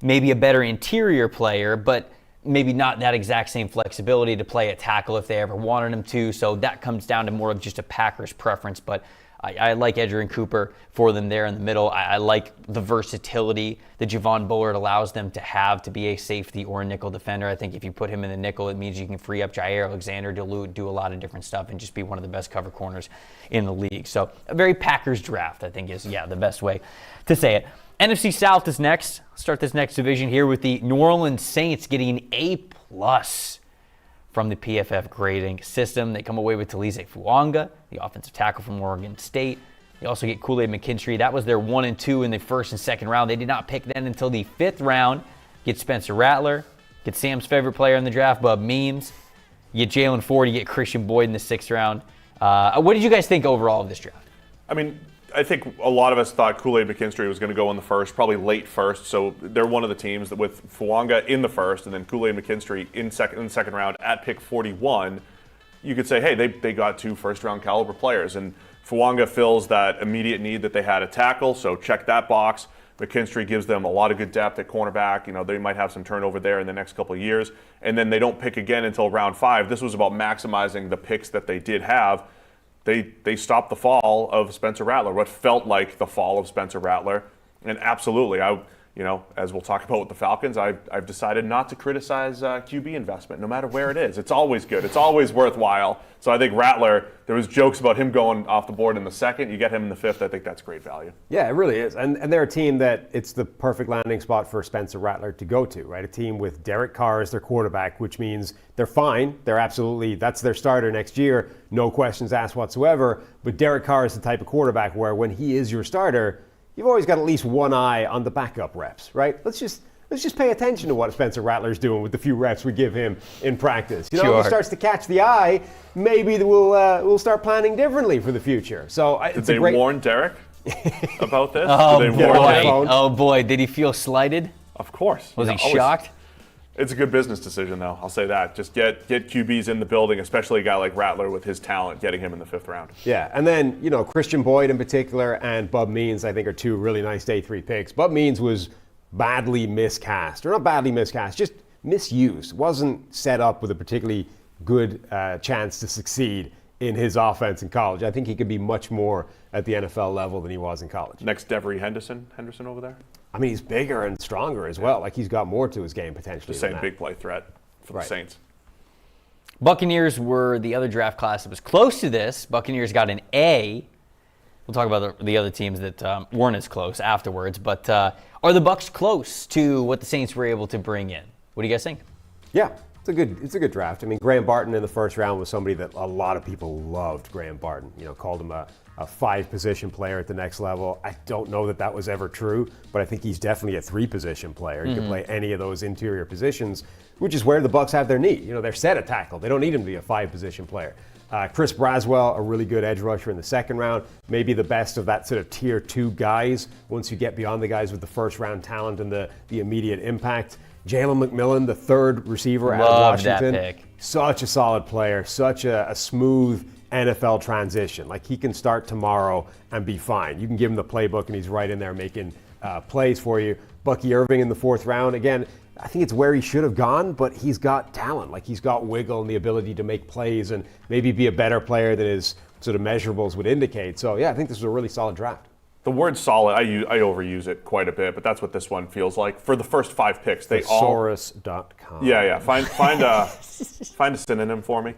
maybe a better interior player, but maybe not that exact same flexibility to play at tackle if they ever wanted him to. So that comes down to more of just a Packers preference. But I like Edgerrin Cooper for them there in the middle. I like the versatility that Javon Bullard allows them to have to be a safety or a nickel defender. I think if you put him in the nickel, it means you can free up Jair Alexander to do a lot of different stuff and just be one of the best cover corners in the league. So a very Packers draft, I think, is, the best way to say it. NFC South is next. Start this next division here with the New Orleans Saints getting an A+ from the PFF grading system. They come away with Taliese Fuanga, the offensive tackle from Oregon State. They also get Kool-Aid McKinstry. That was their 1 and 2 in the first and second round. They did not pick then until the 5th round. Get Spencer Rattler. Get Sam's favorite player in the draft, Bub Means. You get Jalen Ford. You get Christian Boyd in the 6th round. What did you guys think overall of this draft? I think a lot of us thought Kool-Aid McKinstry was going to go in the first, probably late first. So they're one of the teams that with Fuanga in the first and then Kool-Aid McKinstry in the second round at pick 41, you could say, hey, they got 2 first-round caliber players. And Fuanga fills that immediate need that they had at tackle, so check that box. McKinstry gives them a lot of good depth at cornerback. They might have some turnover there in the next couple of years. And then they don't pick again until round 5. This was about maximizing the picks that they did have. They stopped the fall of Spencer Rattler, what felt like the fall of Spencer Rattler. And absolutely, as we'll talk about with the Falcons, I've decided not to criticize QB investment, no matter where it is. It's always good. It's always worthwhile. So I think Rattler, there was jokes about him going off the board in the 2nd. You get him in the 5th. I think that's great value. Yeah, it really is. And they're a team that it's the perfect landing spot for Spencer Rattler to go to, right? A team with Derek Carr as their quarterback, which means they're fine. That's their starter next year. No questions asked whatsoever. But Derek Carr is the type of quarterback where when he is your starter, you've always got at least one eye on the backup reps, right? Let's just pay attention to what Spencer Rattler's doing with the few reps we give him in practice. If he starts to catch the eye, maybe we'll start planning differently for the future. So did they warn Derek about this? Oh boy, did he feel slighted? Of course. Was he shocked? It's a good business decision, though. I'll say that. Just get QBs in the building, especially a guy like Rattler with his talent, getting him in the 5th round. Yeah, and then, Christian Boyd in particular and Bub Means, I think, are 2 really nice day 3 picks. Bub Means was badly miscast, or not badly miscast, just misused. Wasn't set up with a particularly good chance to succeed in his offense in college. I think he could be much more at the NFL level than he was in college. Next, Devery Henderson over there? He's bigger and stronger as well. Like, he's got more to his game potentially. The same big play threat for the Saints. Buccaneers were the other draft class that was close to this. Buccaneers got an A. We'll talk about the other teams that weren't as close afterwards. But are the Bucs close to what the Saints were able to bring in? What do you guys think? Yeah, it's a good draft. Graham Barton in the 1st round was somebody that a lot of people loved. Graham Barton, called him a 5-position player at the next level. I don't know that was ever true, but I think he's definitely a 3-position player. He can play any of those interior positions, which is where the Bucs have their need. They're set at tackle. They don't need him to be a 5-position player. Chris Braswell, a really good edge rusher in the 2nd round, maybe the best of that sort of tier 2 guys once you get beyond the guys with the 1st-round talent and the immediate impact. Jalen McMillan, the 3rd receiver out of Washington. That pick. Such a solid player, such a smooth NFL transition. Like, he can start tomorrow and be fine. You can give him the playbook and he's right in there making plays for you. Bucky Irving in the 4th round. Again, I think it's where he should have gone, but he's got talent. Like, he's got wiggle and the ability to make plays and maybe be a better player than his sort of measurables would indicate. So, yeah, I think this was a really solid draft. The word solid, I overuse it quite a bit, but that's what this one feels like. For the first 5 picks, they Thesaurus.com. Yeah. Find a synonym for me.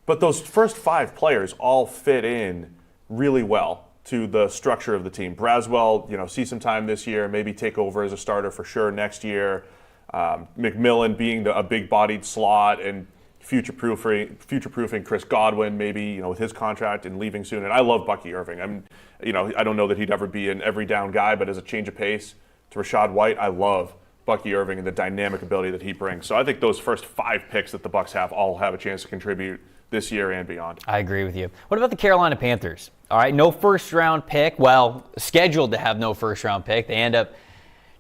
But those first 5 players all fit in really well to the structure of the team. Braswell, see some time this year, maybe take over as a starter for sure next year. McMillan being a big-bodied slot and future-proofing Chris Godwin, maybe with his contract and leaving soon. And I love Bucky Irving. I don't know that he'd ever be an every down guy, but as a change of pace to Rachaad White, I love Bucky Irving and the dynamic ability that he brings. So I think those first 5 picks that the Bucs have all have a chance to contribute this year and beyond. I agree with you. What about the Carolina Panthers? All right, no first-round pick. Well, scheduled to have no first-round pick. They end up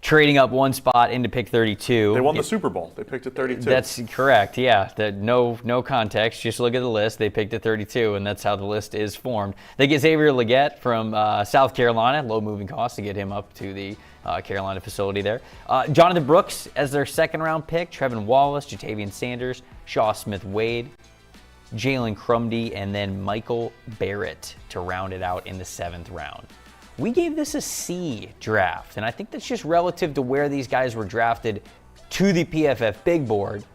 trading up one spot into pick 32. They won the Super Bowl. They picked at 32. That's correct, yeah. No context. Just look at the list. They picked at 32, and that's how the list is formed. They get Xavier Legette from South Carolina. Low moving cost to get him up to the Carolina facility there. Jonathan Brooks as their second-round pick. Trevin Wallace, Jatavian Sanders, Shaw Smith-Wade, Jalen Crumdy, and then Michael Barrett to round it out in the 7th round. We gave this a C draft, and I think that's just relative to where these guys were drafted to the PFF big board.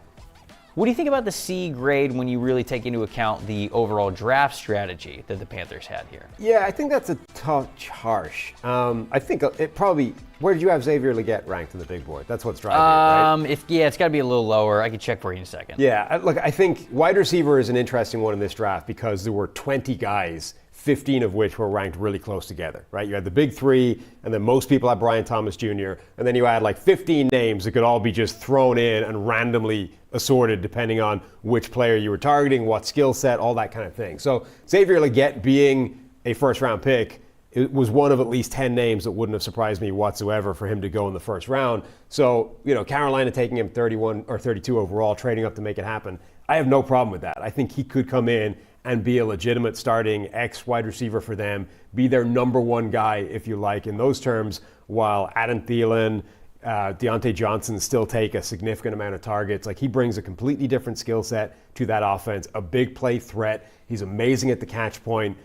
What do you think about the C grade when you really take into account the overall draft strategy that the Panthers had here? Yeah, I think that's a touch harsh. I think it probably. Where did you have Xavier Legette ranked in the big board? That's what's driving it, right? It's got to be a little lower. I can check for you in a second. Yeah, look, I think wide receiver is an interesting one in this draft because there were 20 guys, 15 of which were ranked really close together, right? You had the big 3, and then most people had Brian Thomas Jr., and then you had like 15 names that could all be just thrown in and randomly assorted depending on which player you were targeting, what skill set, all that kind of thing. So Xavier Legette being a first-round pick, it was one of at least 10 names that wouldn't have surprised me whatsoever for him to go in the first round. So, Carolina taking him 31 or 32 overall, trading up to make it happen, I have no problem with that. I think he could come in and be a legitimate starting X wide receiver for them, be their number 1 guy, if you like, in those terms, while Adam Thielen, Deontay Johnson still take a significant amount of targets. Like, he brings a completely different skill set to that offense, a big play threat. He's amazing at the catch point.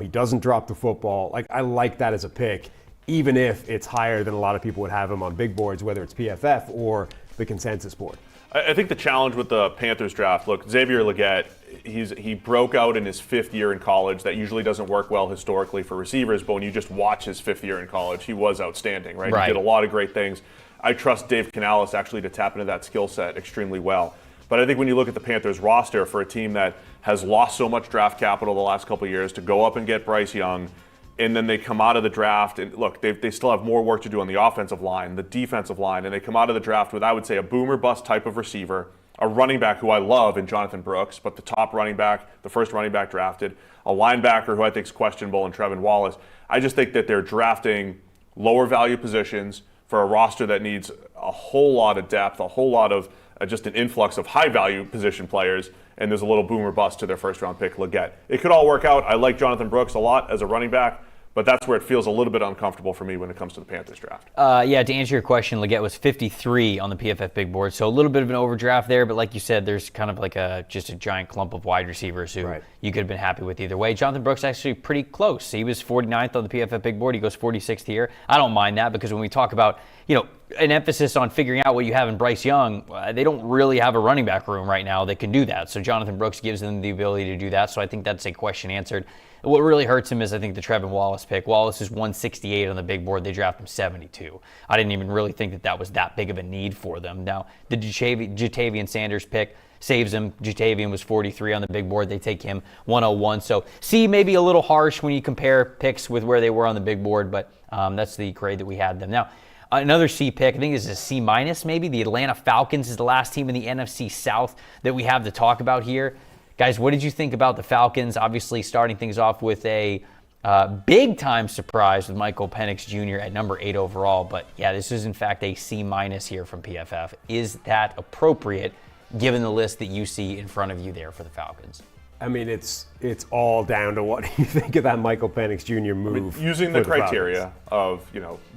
He doesn't drop the football. Like, I like that as a pick, even if it's higher than a lot of people would have him on big boards, whether it's PFF or the consensus board. I think the challenge with the Panthers draft, look, Xavier Legette, he broke out in his 5th year in college. That usually doesn't work well historically for receivers, but when you just watch his 5th year in college, he was outstanding, right? He did a lot of great things. I trust Dave Canales actually to tap into that skill set extremely well. But I think when you look at the Panthers roster for a team that has lost so much draft capital the last couple of years to go up and get Bryce Young, and then they come out of the draft, and look, they still have more work to do on the offensive line, the defensive line, and they come out of the draft with, I would say, a boomer bust type of receiver, a running back who I love in Jonathan Brooks, but the top running back, the first running back drafted, a linebacker who I think is questionable in Trevin Wallace. I just think that they're drafting lower value positions for a roster that needs a whole lot of depth, a whole lot of just an influx of high value position players, and there's a little boomer bust to their first round pick, Legette. It could all work out. I like Jonathan Brooks a lot as a running back, but that's where it feels a little bit uncomfortable for me when it comes to the Panthers draft. To answer your question, Legette was 53 on the PFF big board, so a little bit of an overdraft there, but like you said, there's kind of like just a giant clump of wide receivers who you could have been happy with either way. Jonathan Brooks actually pretty close. He was 49th on the PFF big board. He goes 46th here. I don't mind that because when we talk about, an emphasis on figuring out what you have in Bryce Young, they don't really have a running back room right now that can do that. So Jonathan Brooks gives them the ability to do that. So I think that's a question answered. What really hurts him is I think the Trevin Wallace pick. Wallace is 168 on the big board. They draft him 72. I didn't even really think that was that big of a need for them. Now, the Jatavian Sanders pick saves him. Jatavian was 43 on the big board. They take him 101. So C maybe a little harsh when you compare picks with where they were on the big board, but that's the grade that we had them. Now, another C pick, I think this is a C minus maybe. The Atlanta Falcons is the last team in the NFC South that we have to talk about here. Guys, what did you think about the Falcons? Obviously starting things off with a big-time surprise with Michael Penix Jr. at number 8 overall. But yeah, this is in fact a C minus here from PFF. Is that appropriate given the list that you see in front of you there for the Falcons? I mean, it's all down to what you think of that Michael Penix Jr. move. Using the criteria of,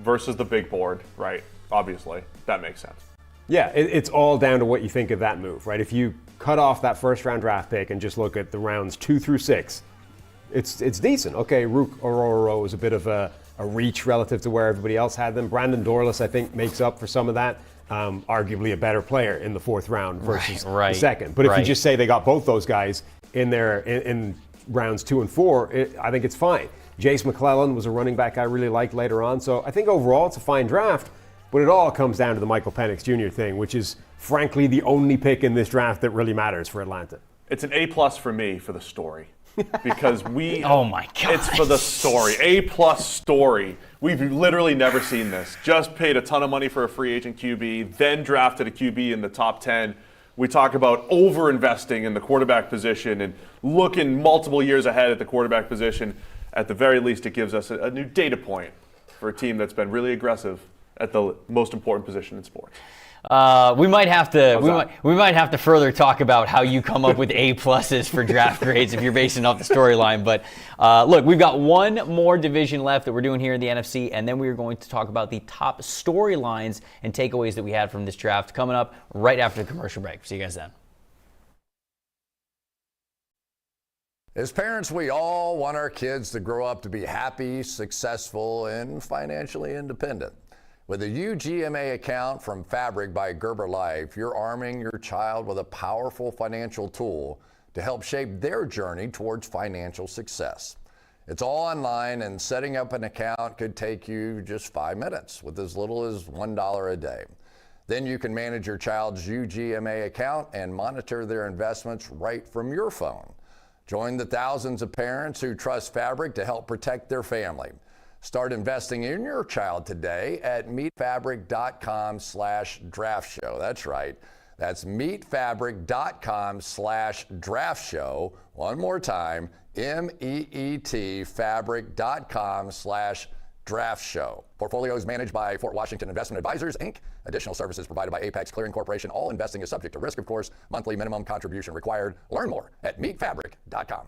versus the big board, right? Obviously, that makes sense. Yeah, it's all down to what you think of that move, right? If you cut off that first-round draft pick and just look at the rounds 2 through 6, it's decent. Okay, Rook Ororo is a bit of a a reach relative to where everybody else had them. Brandon Dorlus, I think, makes up for some of that. Arguably a better player in the 4th round versus the second. But if you just say they got both those guys in there in rounds 2 and 4, I think it's fine. Jace McClellan was a running back I really liked later on. So I think overall it's a fine draft, but it all comes down to the Michael Penix Jr. thing, which is frankly the only pick in this draft that really matters for Atlanta. It's an A+ for me for the story. Because oh my God, it's for the story. A+ story. We've literally never seen this. Just paid a ton of money for a free agent QB, then drafted a QB in the top 10. We talk about over-investing in the quarterback position and looking multiple years ahead at the quarterback position. At the very least, it gives us a new data point for a team that's been really aggressive at the most important position in sports. We might have to further talk about how you come up with A+ for draft grades if you're basing off the storyline. But look, we've got one more division left that we're doing here in the NFC, and then we are going to talk about the top storylines and takeaways that we had from this draft coming up right after the commercial break. See you guys then. As parents, we all want our kids to grow up to be happy, successful, and financially independent. With a UGMA account from Fabric by Gerber Life, you're arming your child with a powerful financial tool to help shape their journey towards financial success. It's all online, and setting up an account could take you just 5 minutes with as little as $1 a day. Then you can manage your child's UGMA account and monitor their investments right from your phone. Join the thousands of parents who trust Fabric to help protect their family. Start investing in your child today at meetfabric.com/draftshow. That's right. That's meetfabric.com/draftshow. One more time, meetfabric.com/draftshow. Portfolio is managed by Fort Washington Investment Advisors, Inc. Additional services provided by Apex Clearing Corporation. All investing is subject to risk, of course. Monthly minimum contribution required. Learn more at meetfabric.com.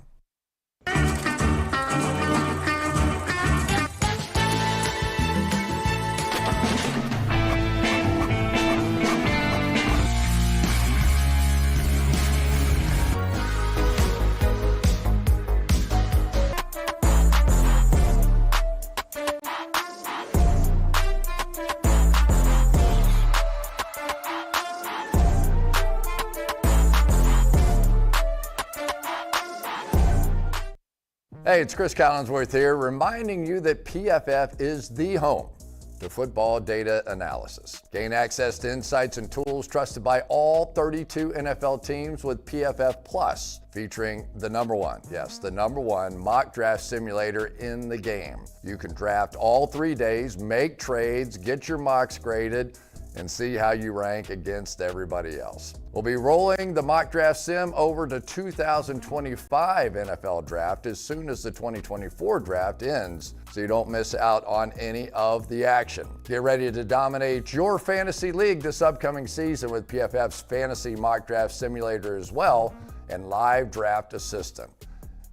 Hey, it's Chris Collinsworth here, reminding you that PFF is the home to football data analysis. Gain access to insights and tools trusted by all 32 NFL teams with PFF Plus, featuring the number one mock draft simulator in the game. You can draft all 3 days, make trades, get your mocks graded, and see how you rank against everybody else. We'll be rolling the mock draft sim over to 2025 NFL draft as soon as the 2024 draft ends, so you don't miss out on any of the action. Get ready to dominate your fantasy league this upcoming season with PFF's fantasy mock draft simulator as well, and live draft assistant.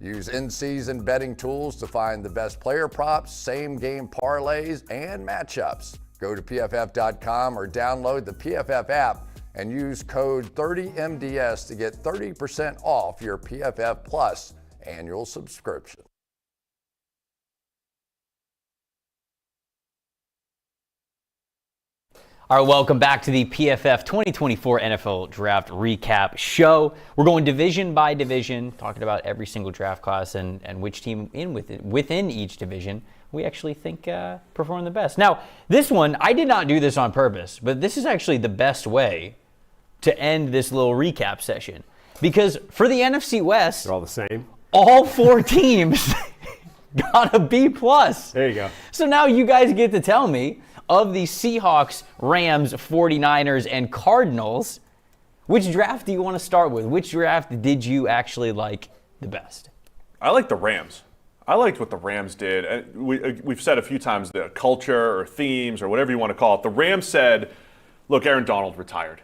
Use in-season betting tools to find the best player props, same game parlays, and matchups. Go to PFF.com or download the PFF app and use code 30MDS to get 30% off your PFF Plus annual subscription. All right, welcome back to the PFF 2024 NFL Draft Recap Show. We're going division by division, talking about every single draft class and which team within each division we actually think performed the best. Now, this one, I did not do this on purpose, but this is actually the best way to end this little recap session. Because for the NFC West, they're all the same. All 4 teams got a B+. There you go. So now you guys get to tell me, of the Seahawks, Rams, 49ers, and Cardinals, which draft do you want to start with? Which draft did you actually like the best? I like the Rams. I liked what the Rams did. And we've said a few times the culture or themes or whatever you want to call it. The Rams said, look, Aaron Donald retired.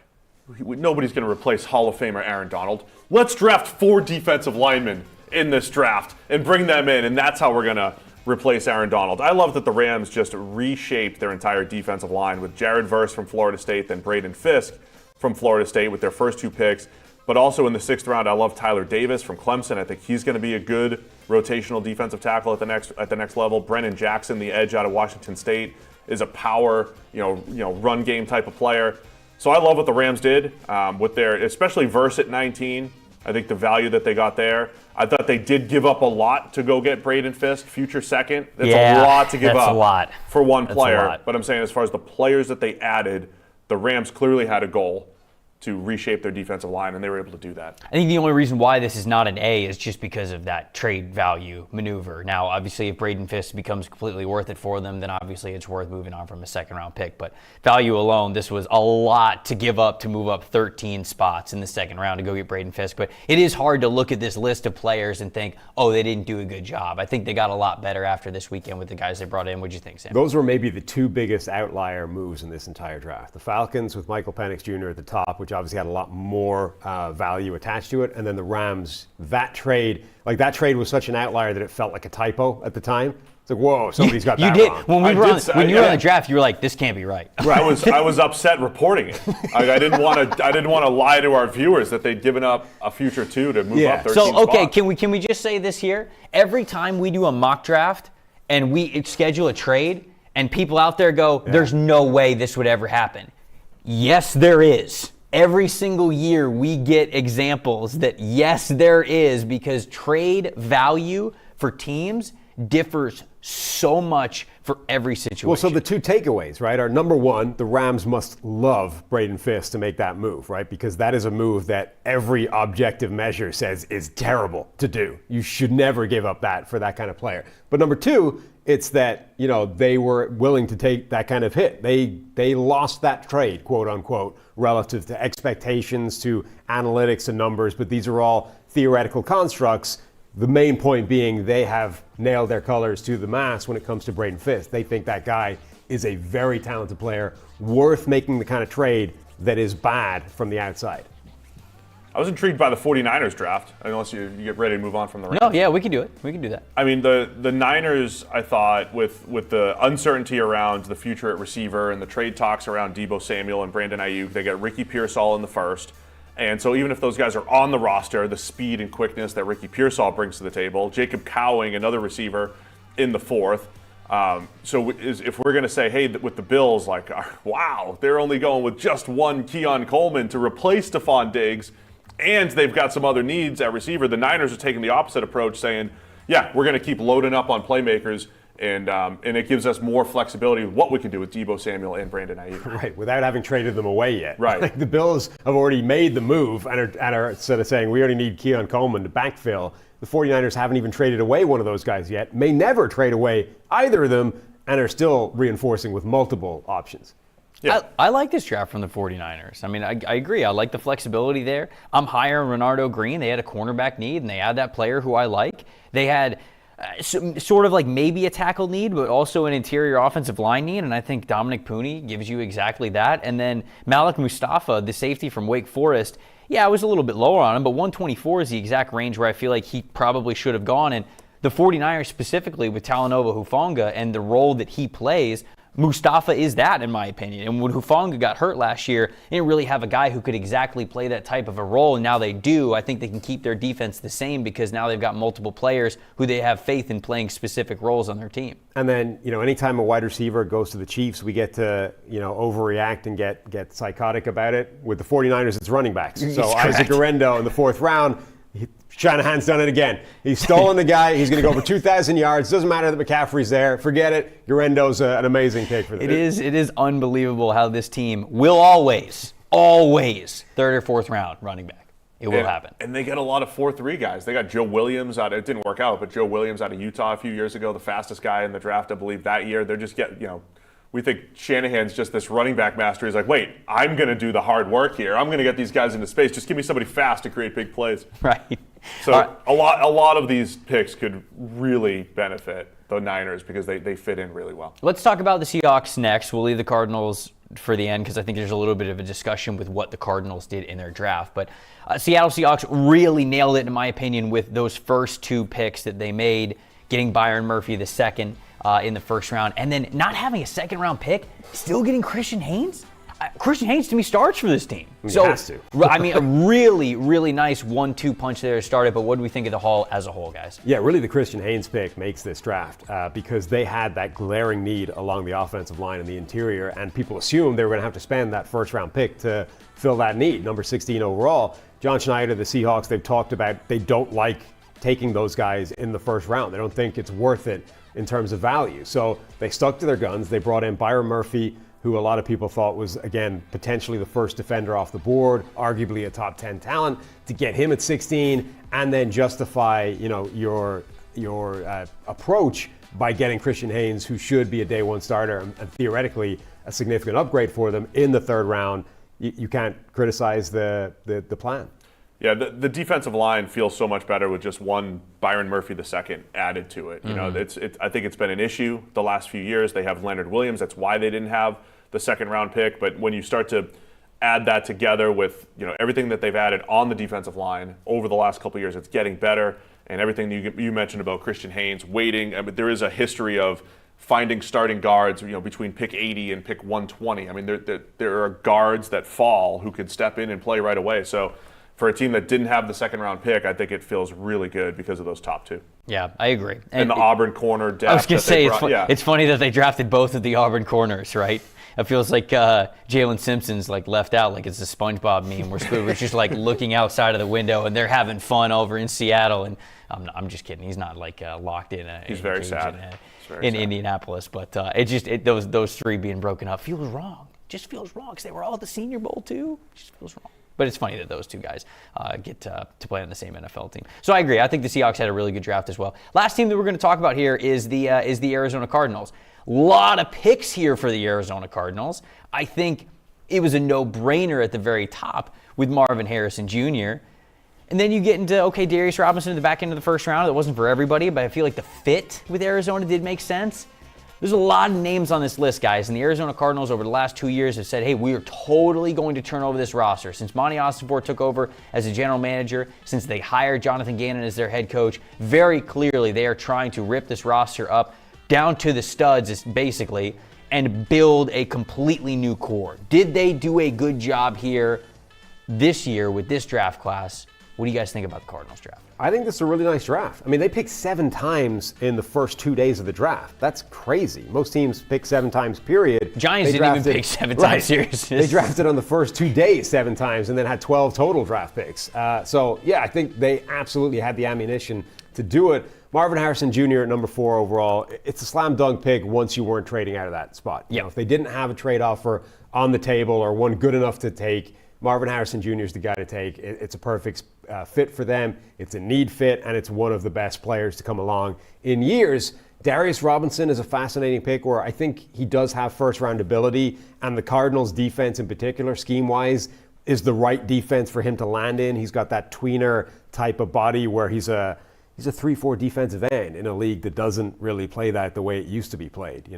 Nobody's going to replace Hall of Famer Aaron Donald. Let's draft 4 defensive linemen in this draft and bring them in, and that's how we're going to replace Aaron Donald. I love that the Rams just reshaped their entire defensive line with Jared Verse from Florida State, then Braden Fisk from Florida State with their first 2 picks. But also in the 6th round, I love Tyler Davis from Clemson. I think he's going to be a good rotational defensive tackle at the next level. Brennan Jackson, the edge out of Washington State, is a power, run game type of player. So I love what the Rams did with their, especially Verse at 19. I think the value that they got there. I thought they did give up a lot to go get Braden Fisk, future second. That's a lot to give up a lot. For one That's player. But I'm saying as far as the players that they added, the Rams clearly had a goal to reshape their defensive line, and they were able to do that. I think the only reason why this is not an A is just because of that trade value maneuver. Now, obviously, if Braden Fisk becomes completely worth it for them, then obviously it's worth moving on from a second-round pick. But value alone, this was a lot to give up to move up 13 spots in the second round to go get Braden Fisk. But it is hard to look at this list of players and think, oh, they didn't do a good job. I think they got a lot better after this weekend with the guys they brought in. What'd you think, Sam? Those were maybe the two biggest outlier moves in this entire draft. The Falcons with Michael Penix Jr. at the top, which obviously had a lot more value attached to it, and then the Rams, that trade was such an outlier that it felt like a typo at the time. It's like, whoa, somebody's got that wrong. When you were on the draft, you were like, this can't be right. I was upset reporting it. I didn't want to lie to our viewers that they'd given up a future 2 to move up 13 So okay, spots. can we just say this here? Every time we do a mock draft and we schedule a trade, and people out there go, there's no way this would ever happen. Yes, there is. Every single year we get examples that yes, there is, because trade value for teams differs so much for every situation. Well, so the two takeaways, right, are number one, the Rams must love Braden Fisk to make that move, right? Because that is a move that every objective measure says is terrible to do. You should never give up that for that kind of player. But number two, it's that, they were willing to take that kind of hit. They lost that trade, quote unquote, relative to expectations, to analytics and numbers, but these are all theoretical constructs. The main point being they have nailed their colors to the mast when it comes to Braden Fisk. They think that guy is a very talented player, worth making the kind of trade that is bad from the outside. I was intrigued by the 49ers draft, unless you get ready to move on from the Rams. No, yeah, we can do it. We can do that. I mean, the Niners, I thought, with the uncertainty around the future at receiver and the trade talks around Deebo Samuel and Brandon Ayuk, they got Ricky Pearsall in the first. And so even if those guys are on the roster, the speed and quickness that Ricky Pearsall brings to the table, Jacob Cowing, another receiver, in the fourth. So if we're going to say, hey, with the Bills, like, wow, they're only going with just one Keon Coleman to replace Stephon Diggs, and they've got some other needs at receiver, the Niners are taking the opposite approach, saying, yeah, we're going to keep loading up on playmakers, and it gives us more flexibility with what we can do with Deebo Samuel and Brandon Ayuk. Right, without having traded them away yet. Right. Like the Bills have already made the move and are instead of saying we already need Keon Coleman to backfill, the 49ers haven't even traded away one of those guys yet, may never trade away either of them, and are still reinforcing with multiple options. Yeah. I like this draft from the 49ers. I mean, I agree. I like the flexibility there. I'm higher on Renardo Green. They had a cornerback need, and they had that player who I like. They had sort of like maybe a tackle need, but also an interior offensive line need, and I think Dominic Pooney gives you exactly that. And then Malik Mustafa, the safety from Wake Forest, I was a little bit lower on him, but 124 is the exact range where I feel like he probably should have gone. And the 49ers specifically with Talanoa Hufanga and the role that he plays, Mustafa is that, in my opinion. And when Hufanga got hurt last year, they didn't really have a guy who could exactly play that type of a role, and now they do. I think they can keep their defense the same because now they've got multiple players who they have faith in playing specific roles on their team. And then, anytime a wide receiver goes to the Chiefs, we get to, overreact and get psychotic about it. With the 49ers, it's running backs. So Isaac Guerendo in the fourth round, Shanahan's done it again. He's stolen the guy. He's going to go over 2,000 yards. Doesn't matter that McCaffrey's there. Forget it. Guerendo's an amazing pick for them. It is unbelievable how this team will always, third or fourth round running back. It will happen. And they get a lot of 4-3 guys. They got Joe Williams it didn't work out, but Joe Williams out of Utah a few years ago, the fastest guy in the draft, I believe, that year. They're just we think Shanahan's just this running back master. He's like, wait, I'm going to do the hard work here. I'm going to get these guys into space. Just give me somebody fast to create big plays. Right. So a lot of these picks could really benefit the Niners because they fit in really well. Let's talk about the Seahawks next. We'll leave the Cardinals for the end because I think there's a little bit of a discussion with what the Cardinals did in their draft. But Seattle Seahawks really nailed it, in my opinion, with those first two picks that they made, getting Byron Murphy the second in the first round, and then not having a second-round pick, still getting Christian Haynes. Christian Haynes to me starts for this team. He has to. I mean, a really, really nice 1-2 punch there to start it. But what do we think of the haul as a whole, guys? Yeah, really the Christian Haynes pick makes this draft because they had that glaring need along the offensive line and the interior, and people assumed they were going to have to spend that first-round pick to fill that need, number 16 overall. John Schneider, the Seahawks, they've talked about they don't like taking those guys in the first round. They don't think it's worth it in terms of value. So they stuck to their guns. They brought in Byron Murphy, who a lot of people thought was, again, potentially the first defender off the board, arguably a top 10 talent, to get him at 16 and then justify, your approach by getting Christian Haynes, who should be a day one starter and theoretically a significant upgrade for them in the third round. You can't criticize the plan. Yeah, the defensive line feels so much better with just one Byron Murphy II added to it. I think it's been an issue the last few years. They have Leonard Williams. That's why they didn't have the second round pick. But when you start to add that together with everything that they've added on the defensive line over the last couple of years, it's getting better. And everything you mentioned about Christian Haynes waiting. I mean, there is a history of finding starting guards, between pick 80 and pick 120. I mean, there are guards that fall who could step in and play right away. So for a team that didn't have the second round pick, I think it feels really good because of those top two. Yeah, I agree. And the Auburn corner depth. I was going to say, it's funny that they drafted both of the Auburn corners, right? It feels like Jalen Simpson's left out, like it's a SpongeBob meme where Spoover's just looking outside of the window and they're having fun over in Seattle. And I'm just kidding. He's not locked in. He's very sad. In Indianapolis, but those three being broken up feels wrong. Just feels wrong because they were all at the Senior Bowl too. Just feels wrong. But it's funny that those two guys get to play on the same NFL team. So I agree. I think the Seahawks had a really good draft as well. Last team that we're going to talk about here is the Arizona Cardinals. A lot of picks here for the Arizona Cardinals. I think it was a no-brainer at the very top with Marvin Harrison Jr. And then you get into, Darius Robinson at the back end of the first round. It wasn't for everybody, but I feel like the fit with Arizona did make sense. There's a lot of names on this list, guys, and the Arizona Cardinals over the last 2 years have said, hey, we are totally going to turn over this roster. Since Monty Ossenfort took over as a general manager, since they hired Jonathan Gannon as their head coach, very clearly they are trying to rip this roster up down to the studs, basically, and build a completely new core. Did they do a good job here this year with this draft class? What do you guys think about the Cardinals draft? I think this is a really nice draft. I mean, they picked 7 times in the first 2 days of the draft. That's crazy. Most teams pick 7 times, period. Giants didn't even pick 7 times, seriously. They drafted on the first 2 days 7 times and then had 12 total draft picks. I think they absolutely had the ammunition to do it. Marvin Harrison Jr. at number 4 overall, it's a slam dunk pick once you weren't trading out of that spot. If they didn't have a trade offer on the table or one good enough to take, Marvin Harrison Jr. is the guy to take. It's a perfect fit for them. It's a need fit, and it's one of the best players to come along in years. Darius Robinson is a fascinating pick where I think he does have first-round ability, and the Cardinals' defense in particular, scheme-wise, is the right defense for him to land in. He's got that tweener type of body where he's a 3-4 defensive end in a league that doesn't really play that the way it used to be played,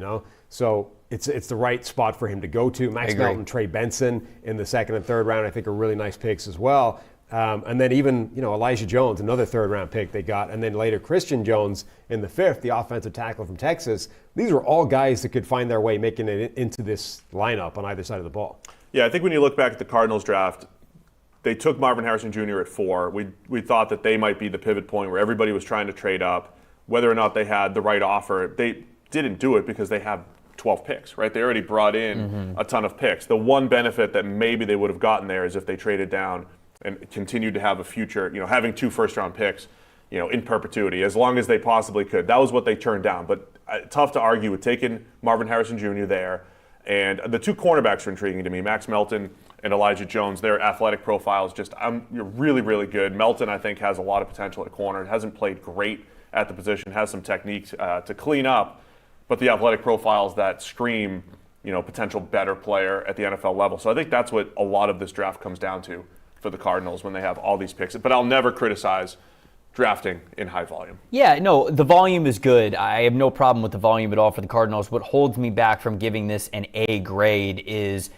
So it's the right spot for him to go to. Max Melton, Trey Benson in the second and third round, I think are really nice picks as well. And then even, Elijah Jones, another third round pick they got. And then later Christian Jones in the 5th, the offensive tackle from Texas. These were all guys that could find their way making it into this lineup on either side of the ball. Yeah, I think when you look back at the Cardinals draft, they took Marvin Harrison Jr. at 4. We thought that they might be the pivot point where everybody was trying to trade up. Whether or not they had the right offer, they didn't do it because they have 12 picks, right? They already brought in a ton of picks. The one benefit that maybe they would have gotten there is if they traded down and continued to have a future, having 2 first-round picks, in perpetuity, as long as they possibly could. That was what they turned down. But tough to argue with taking Marvin Harrison Jr. there. And the 2 cornerbacks are intriguing to me, Max Melton and Elijah Jones. Their athletic profiles really, really good. Melton, I think, has a lot of potential at corner. Hasn't played great at the position, has some techniques to clean up, but the athletic profiles that scream, potential better player at the NFL level. So I think that's what a lot of this draft comes down to for the Cardinals when they have all these picks. But I'll never criticize drafting in high volume. Yeah, no, the volume is good. I have no problem with the volume at all for the Cardinals. What holds me back from giving this an A grade is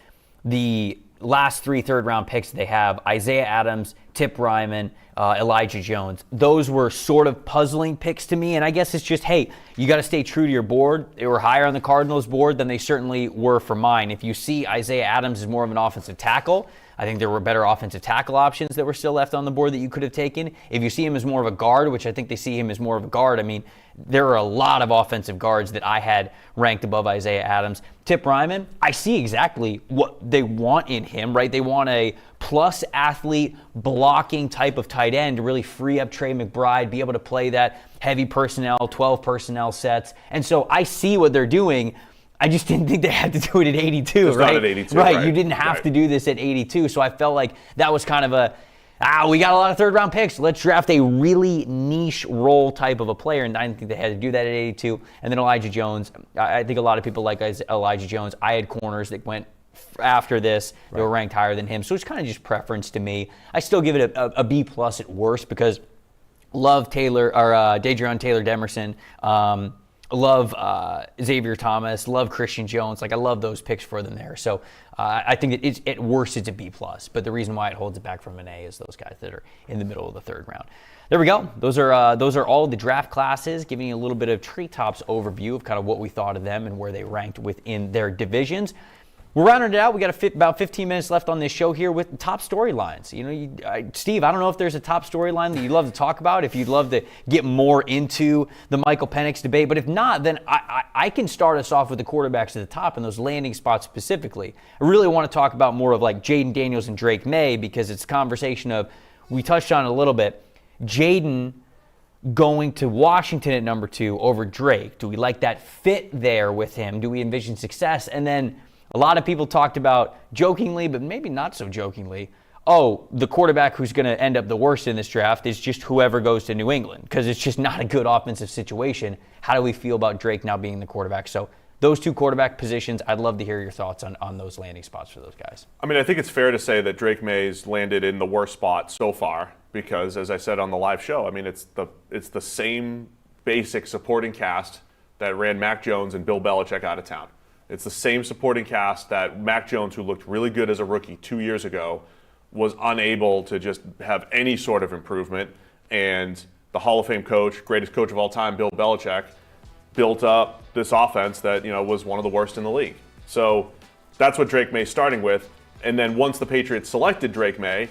the last 3 third-round picks they have, Isaiah Adams, Tip Ryman, Elijah Jones, those were sort of puzzling picks to me. And I guess it's just, hey, you got to stay true to your board. They were higher on the Cardinals board than they certainly were for mine. If you see Isaiah Adams as more of an offensive tackle, I think there were better offensive tackle options that were still left on the board that you could have taken. If you see him as more of a guard, which I think they see him as more of a guard, I mean, there are a lot of offensive guards that I had ranked above Isaiah Adams. Tip Ryman, I see exactly what they want in him, right? They want a plus athlete blocking type of tight end to really free up Trey McBride, be able to play that heavy personnel, 12 personnel sets. And so I see what they're doing. I just didn't think they had to do it at 82, it's right? Not at 82, right. You didn't have to do this at 82. So I felt like that was kind of we got a lot of third-round picks. Let's draft a really niche role type of a player, and I didn't think they had to do that at 82. And then Elijah Jones. I think a lot of people like Elijah Jones. I had corners that went after this. They were ranked higher than him. So it's kind of just preference to me. I still give it a B+ at worst because love Dadrion Taylor-Demerson. Love Xavier Thomas, love Christian Jones. Like, I love those picks for them there. So I think that it's at worst it's a B+. But the reason why it holds it back from an A is those guys that are in the middle of the third round. There we go. Those are all the draft classes, giving you a little bit of treetops overview of kind of what we thought of them and where they ranked within their divisions. We're rounding it out. We got about 15 minutes left on this show here with the top storylines. Steve, I don't know if there's a top storyline that you'd love to talk about, if you'd love to get more into the Michael Penix debate. But if not, then I can start us off with the quarterbacks at the top and those landing spots specifically. I really want to talk about more of like Jaden Daniels and Drake May because it's a conversation of, we touched on it a little bit, Jaden going to Washington at number 2 over Drake. Do we like that fit there with him? Do we envision success? And then a lot of people talked about, jokingly, but maybe not so jokingly, the quarterback who's going to end up the worst in this draft is just whoever goes to New England because it's just not a good offensive situation. How do we feel about Drake now being the quarterback? So those 2 quarterback positions, I'd love to hear your thoughts on those landing spots for those guys. I mean, I think it's fair to say that Drake May's landed in the worst spot so far because, as I said on the live show, I mean, it's the same basic supporting cast that ran Mac Jones and Bill Belichick out of town. It's the same supporting cast that Mac Jones, who looked really good as a rookie 2 years ago, was unable to just have any sort of improvement. And the Hall of Fame coach, greatest coach of all time, Bill Belichick, built up this offense that was one of the worst in the league. So that's what Drake May's starting with. And then once the Patriots selected Drake May,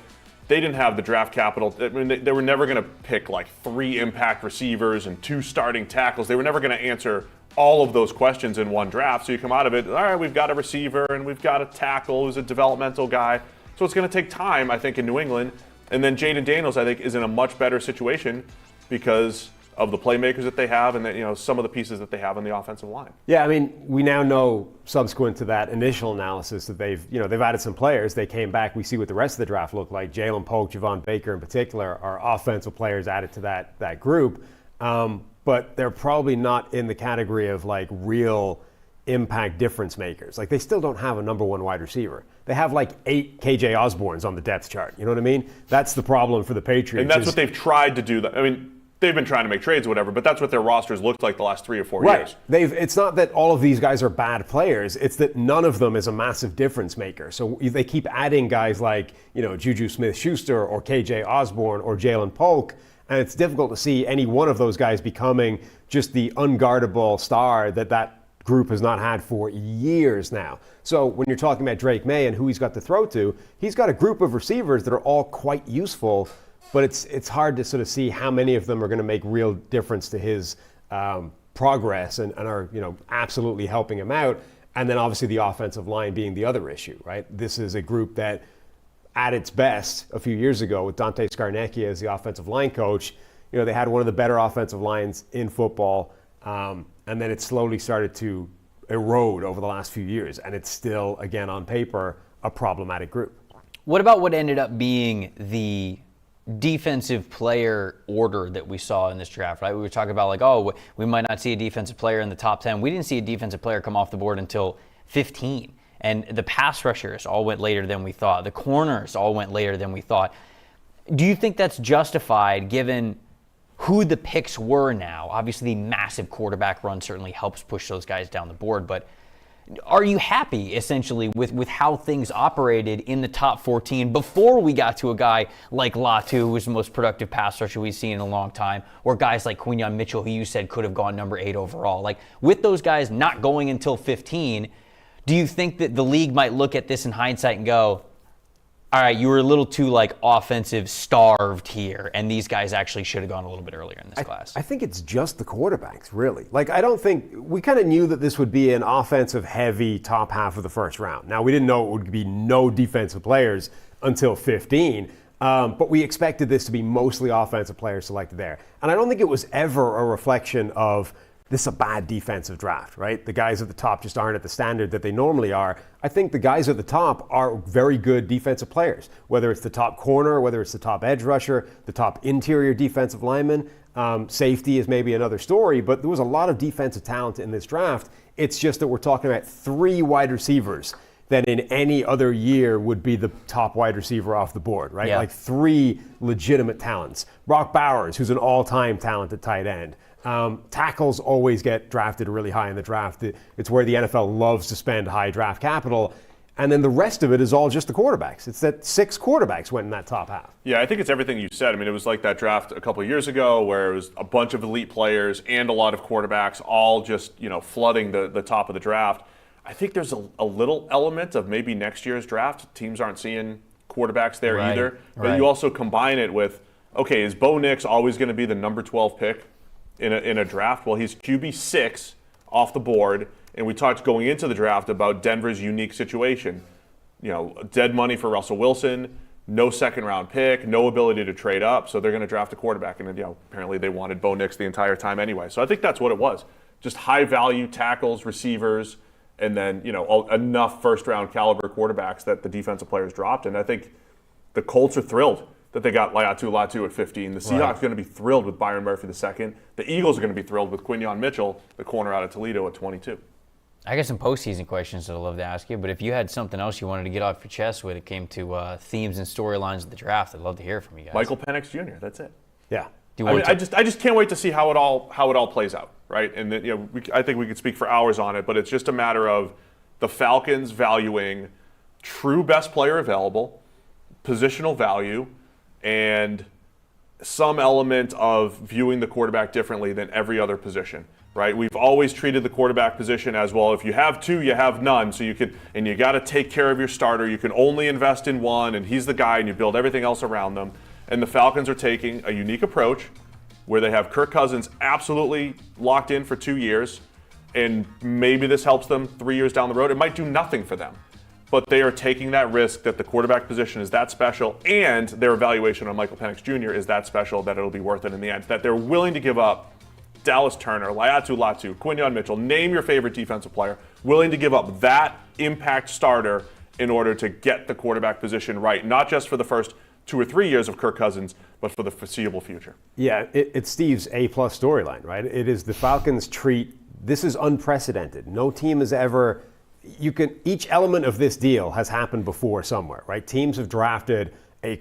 they didn't have the draft capital. I mean, they were never going to pick like 3 impact receivers and 2 starting tackles. They were never going to answer all of those questions in one draft. So you come out of it, all right, we've got a receiver and we've got a tackle who's a developmental guy. So it's going to take time, I think, in New England. And then Jaden Daniels, I think, is in a much better situation because of the playmakers that they have and some of the pieces that they have on the offensive line. Yeah, I mean, we now know subsequent to that initial analysis that they've added some players. They came back. We see what the rest of the draft looked like. Jalen Polk, Javon Baker in particular are offensive players added to that group. But they're probably not in the category of like real impact difference makers. Like, they still don't have a number 1 wide receiver. They have like 8 KJ Osbornes on the depth chart. You know what I mean? That's the problem for the Patriots. And that's what they've tried to do. I mean, they've been trying to make trades or whatever, but that's what their rosters looked like the last 3 or 4 years. It's not that all of these guys are bad players. It's that none of them is a massive difference maker. So they keep adding guys like, Juju Smith-Schuster or KJ Osborne or Jalen Polk, and it's difficult to see any one of those guys becoming just the unguardable star that group has not had for years now. So when you're talking about Drake May and who he's got to throw to, he's got a group of receivers that are all quite useful, but it's hard to sort of see how many of them are going to make real difference to his progress and are absolutely helping him out. And then obviously the offensive line being the other issue, right? This is a group that at its best a few years ago with Dante Scarnecchia as the offensive line coach, they had one of the better offensive lines in football. And then it slowly started to erode over the last few years. And it's still, again, on paper, a problematic group. What about what ended up being the defensive player order that we saw in this draft, right? We were talking about like, we might not see a defensive player in the top 10. We didn't see a defensive player come off the board until 15. And the pass rushers all went later than we thought. The corners all went later than we thought. Do you think that's justified given who the picks were now? Obviously, the massive quarterback run certainly helps push those guys down the board. But Are you happy, essentially, with how things operated in the top 14 before we got to a guy like Latu, who was the most productive pass rusher we've seen in a long time, or guys like Quinyon Mitchell, who you said could have gone number 8 overall? Like, with those guys not going until 15, do you think that the league might look at this in hindsight and go, all right, you were a little too offensive starved here, and these guys actually should have gone a little bit earlier in this class? I think it's just the quarterbacks, really. I don't think we kind of knew that this would be an offensive heavy top half of the first round. Now, we didn't know it would be no defensive players until 15, but we expected this to be mostly offensive players selected there. And I don't think it was ever a reflection of this is a bad defensive draft, right? The guys at the top just aren't at the standard that they normally are. I think the guys at the top are very good defensive players, whether it's the top corner, whether it's the top edge rusher, the top interior defensive lineman. Safety is maybe another story, but there was a lot of defensive talent in this draft. It's just that we're talking about 3 wide receivers that in any other year would be the top wide receiver off the board, right? Yeah. 3 legitimate talents. Brock Bowers, who's an all-time talent at tight end. Tackles always get drafted really high in the draft. It's where the NFL loves to spend high draft capital. And then the rest of it is all just the quarterbacks. It's that 6 quarterbacks went in that top half. Yeah, I think it's everything you said. I mean, it was like that draft a couple of years ago where it was a bunch of elite players and a lot of quarterbacks all just, flooding the top of the draft. I think there's a little element of maybe next year's draft. Teams aren't seeing quarterbacks there either. But you also combine it with, okay, is Bo Nix always going to be the number 12 pick in a draft? Well, he's QB 6 off the board, and we talked going into the draft about Denver's unique situation. Dead money for Russell Wilson, no second-round pick, no ability to trade up, so they're going to draft a quarterback. And apparently they wanted Bo Nix the entire time anyway. So I think that's what it was. Just high-value tackles, receivers, and then enough first-round caliber quarterbacks that the defensive players dropped. And I think the Colts are thrilled that they got Latu at 15. The Seahawks are going to be thrilled with Byron Murphy II. The Eagles are going to be thrilled with Quinyon Mitchell, the corner out of Toledo, at 22. I got some postseason questions that I'd love to ask you, but if you had something else you wanted to get off your chest when it came to themes and storylines of the draft, I'd love to hear from you guys. Michael Penix Jr., that's it. Yeah. I just can't wait to see how it all plays out, right? And I think we could speak for hours on it, but it's just a matter of the Falcons valuing true best player available, positional value, and some element of viewing the quarterback differently than every other position, right? We've always treated the quarterback position as, well, if you have 2, you have none. So you got to take care of your starter. You can only invest in one, and he's the guy, and you build everything else around them. And the Falcons are taking a unique approach where they have Kirk Cousins absolutely locked in for 2 years, and maybe this helps them 3 years down the road. It might do nothing for them. But they are taking that risk that the quarterback position is that special, and their evaluation on Michael Penix Jr. is that special that it'll be worth it in the end. That they're willing to give up Dallas Turner, Latu, Quinyon Mitchell, name your favorite defensive player, willing to give up that impact starter in order to get the quarterback position right, not just for the first 2 or 3 years of Kirk Cousins, but for the foreseeable future. Yeah, it's Steve's A-plus storyline, right? It is the Falcons treat, this is unprecedented. No team has ever... each element of this deal has happened before somewhere, right? Teams have drafted a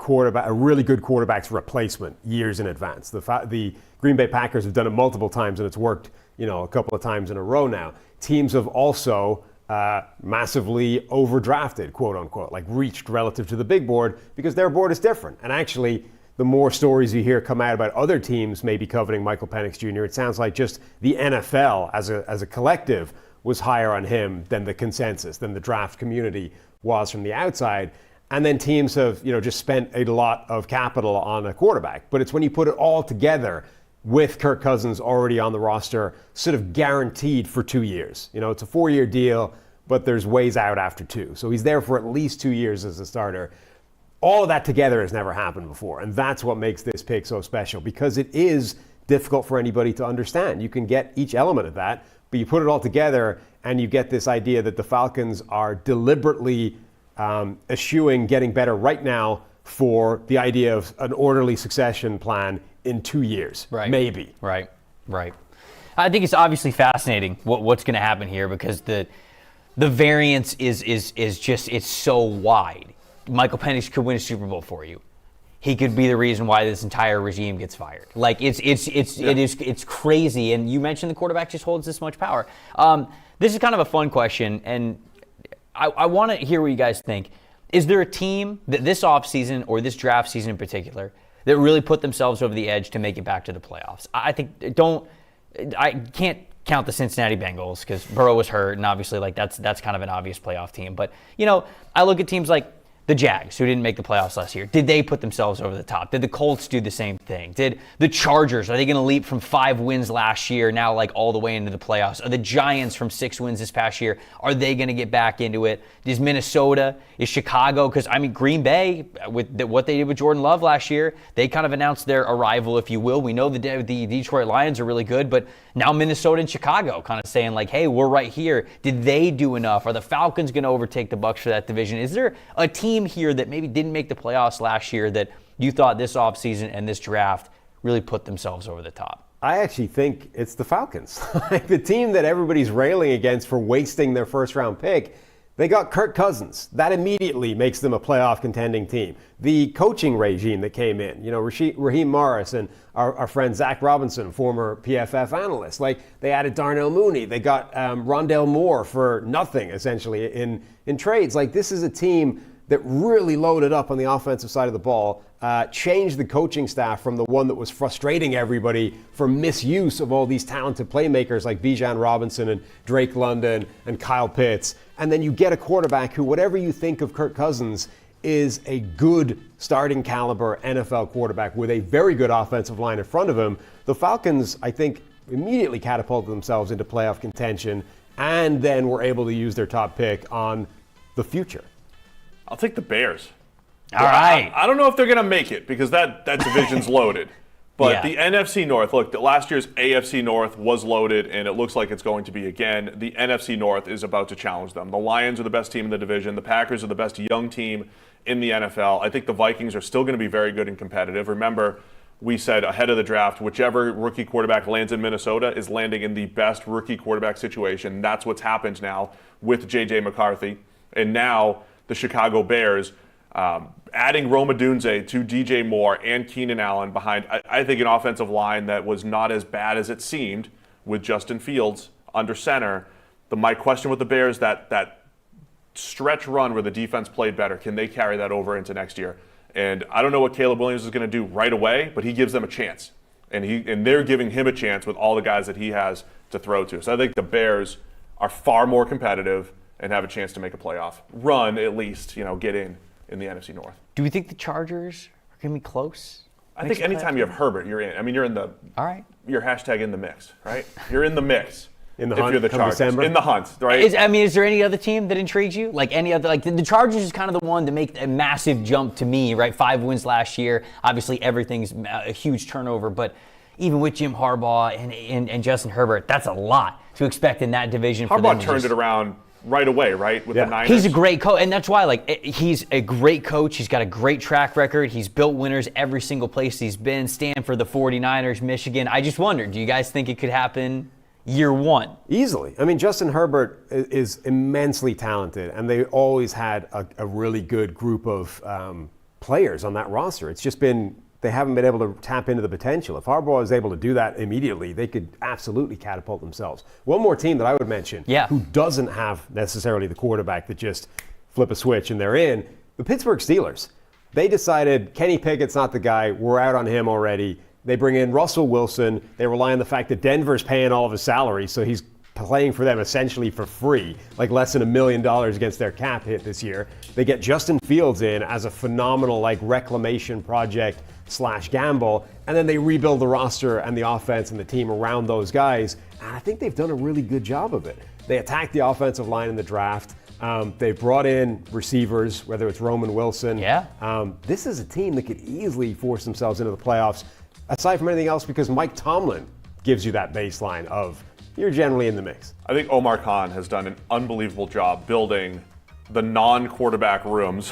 really good quarterback's replacement years in advance. The Green Bay Packers have done it multiple times, and it's worked, a couple of times in a row now. Teams have also massively overdrafted, quote unquote, reached relative to the big board because their board is different. And actually, the more stories you hear come out about other teams maybe coveting Michael Penix Jr., it sounds like just the NFL as a collective was higher on him than the consensus, than the draft community was from the outside. And then teams have, just spent a lot of capital on a quarterback. But it's when you put it all together with Kirk Cousins already on the roster, sort of guaranteed for 2 years. It's a 4-year deal, but there's ways out after 2. So he's there for at least 2 years as a starter. All of that together has never happened before. And that's what makes this pick so special, because it is difficult for anybody to understand. You can get each element of that, but you put it all together and you get this idea that the Falcons are deliberately eschewing getting better right now for the idea of an orderly succession plan in 2 years, maybe. Right. I think it's obviously fascinating what's going to happen here, because the variance is just, it's so wide. Michael Penix could win a Super Bowl for you. he could be the reason why this entire regime gets fired. Like it's crazy. And you mentioned the quarterback just holds this much power. This is kind of a fun question, and I want to hear what you guys think. Is there a team that this offseason or this draft season in particular that really put themselves over the edge to make it back to the playoffs? I can't count the Cincinnati Bengals because Burrow was hurt, and obviously like that's kind of an obvious playoff team. But I look at teams like the Jags, who didn't make the playoffs last year. Did they put themselves over the top? Did the Colts do the same thing? Did the Chargers, are they going to leap from 5 wins last year now like all the way into the playoffs? Are the Giants from 6 wins this past year, are they going to get back into it? Is Minnesota? Is Chicago? Because, Green Bay, with what they did with Jordan Love last year, they kind of announced their arrival, if you will. We know the Detroit Lions are really good, but now Minnesota and Chicago kind of saying like, hey, we're right here. Did they do enough? Are the Falcons going to overtake the Bucs for that division? Is there a team here that maybe didn't make the playoffs last year that you thought this offseason and this draft really put themselves over the top? I actually think it's the Falcons. The team that everybody's railing against for wasting their first-round pick, they got Kirk Cousins. That immediately makes them a playoff contending team. The coaching regime that came in, Raheem Morris and our friend Zach Robinson, former PFF analyst, they added Darnell Mooney. They got Rondale Moore for nothing, essentially, in trades. This is a team that really loaded up on the offensive side of the ball, changed the coaching staff from the one that was frustrating everybody for misuse of all these talented playmakers like Bijan Robinson and Drake London and Kyle Pitts. And then you get a quarterback who, whatever you think of Kirk Cousins, is a good starting caliber NFL quarterback with a very good offensive line in front of him. The Falcons, I think, immediately catapulted themselves into playoff contention and then were able to use their top pick on the future. I'll take the Bears. All right. I don't know if they're going to make it because that division's loaded. But the NFC North, look, last year's AFC North was loaded, and it looks like it's going to be again. The NFC North is about to challenge them. The Lions are the best team in the division. The Packers are the best young team in the NFL. I think the Vikings are still going to be very good and competitive. Remember, we said ahead of the draft, whichever rookie quarterback lands in Minnesota is landing in the best rookie quarterback situation. That's what's happened now with J.J. McCarthy. And now the Chicago Bears, adding Rome Odunze to DJ Moore and Keenan Allen behind, I think, an offensive line that was not as bad as it seemed with Justin Fields under center. My question with the Bears, that stretch run where the defense played better, can they carry that over into next year? And I don't know what Caleb Williams is going to do right away, but he gives them a chance. And they're giving him a chance with all the guys that he has to throw to. So I think the Bears are far more competitive and have a chance to make a playoff run, at least, get in the NFC North. Do we think the Chargers are going to be close? I think anytime you have Herbert, you're in. You're in the. All right. You're hashtag in the mix, right? You're in the mix. In the if hunt, you're the come Chargers. December? In the hunt, right? Is there any other team that intrigues you? The Chargers is kind of the one to make a massive jump to me, right? 5 wins last year. Obviously, everything's a huge turnover, but even with Jim Harbaugh and Justin Herbert, that's a lot to expect in that division. Harbaugh turned it around right away, right? With the Niners. He's a great coach, and that's why, he's a great coach. He's got a great track record. He's built winners every single place he's been. Stanford, the 49ers, Michigan. I just wonder, do you guys think it could happen year one? Easily. Justin Herbert is immensely talented, and they always had a really good group of players on that roster. It's just been they haven't been able to tap into the potential. If Harbaugh is able to do that immediately, they could absolutely catapult themselves. One more team that I would mention who doesn't have necessarily the quarterback that just flip a switch and they're in, the Pittsburgh Steelers. They decided Kenny Pickett's not the guy. We're out on him already. They bring in Russell Wilson. They rely on the fact that Denver's paying all of his salary, so he's playing for them essentially for free, less than $1 million against their cap hit this year. They get Justin Fields in as a phenomenal reclamation project / gamble, and then they rebuild the roster and the offense and the team around those guys. And I think they've done a really good job of it. They attacked the offensive line in the draft. They brought in receivers, whether it's Roman Wilson. This is a team that could easily force themselves into the playoffs, aside from anything else, because Mike Tomlin gives you that baseline of you're generally in the mix. I think Omar Khan has done an unbelievable job building the non-quarterback rooms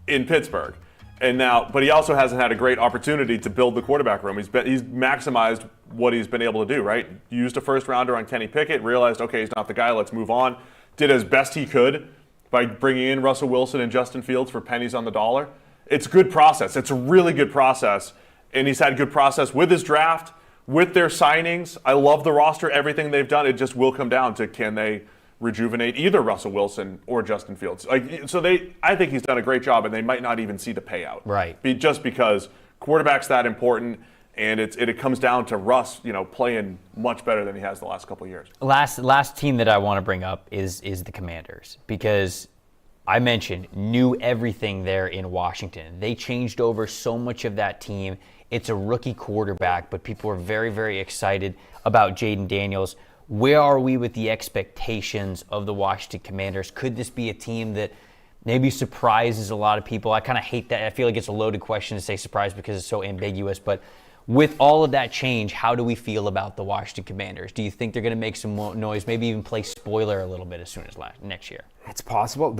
in Pittsburgh. But he also hasn't had a great opportunity to build the quarterback room. He's maximized what he's been able to do, right? Used a first rounder on Kenny Pickett, realized, okay, he's not the guy, let's move on. Did as best he could by bringing in Russell Wilson and Justin Fields for pennies on the dollar. it's good process. It's a really good process. And he's had good process with his draft, with their signings. I love the roster, everything they've done. It just will come down to, can they rejuvenate either Russell Wilson or Justin Fields? I think he's done a great job, and they might not even see the payout. Right. Just because quarterback's that important, and it comes down to Russ, playing much better than he has the last couple of years. Last team that I want to bring up is the Commanders, because I mentioned knew everything there in Washington. They changed over so much of that team. It's a rookie quarterback, but people are very, very excited about Jaden Daniels. Where are we with the expectations of the Washington Commanders? Could this be a team that maybe surprises a lot of people? I kind of hate that. I feel like it's a loaded question to say surprise because it's so ambiguous. But with all of that change, how do we feel about the Washington Commanders? Do you think they're going to make some noise, maybe even play spoiler a little bit as soon as next year? It's possible.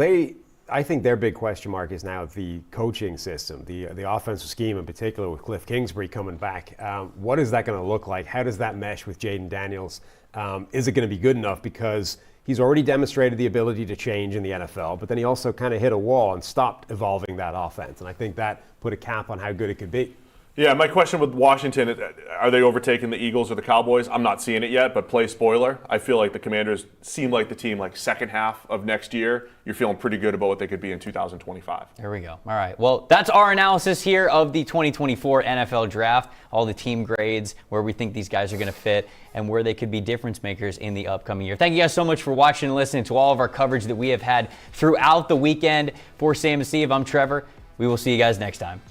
I think their big question mark is now the coaching system, the offensive scheme in particular with Cliff Kingsbury coming back. What is that going to look like? How does that mesh with Jaden Daniels? Is it going to be good enough? Because he's already demonstrated the ability to change in the NFL, but then he also kind of hit a wall and stopped evolving that offense. And I think that put a cap on how good it could be. Yeah, my question with Washington, are they overtaking the Eagles or the Cowboys? I'm not seeing it yet, but play spoiler. I feel like the Commanders seem like the team second half of next year. You're feeling pretty good about what they could be in 2025. There we go. All right. Well, that's our analysis here of the 2024 NFL Draft, all the team grades, where we think these guys are going to fit, and where they could be difference makers in the upcoming year. Thank you guys so much for watching and listening to all of our coverage that we have had throughout the weekend. For Sam and Steve, I'm Trevor. We will see you guys next time.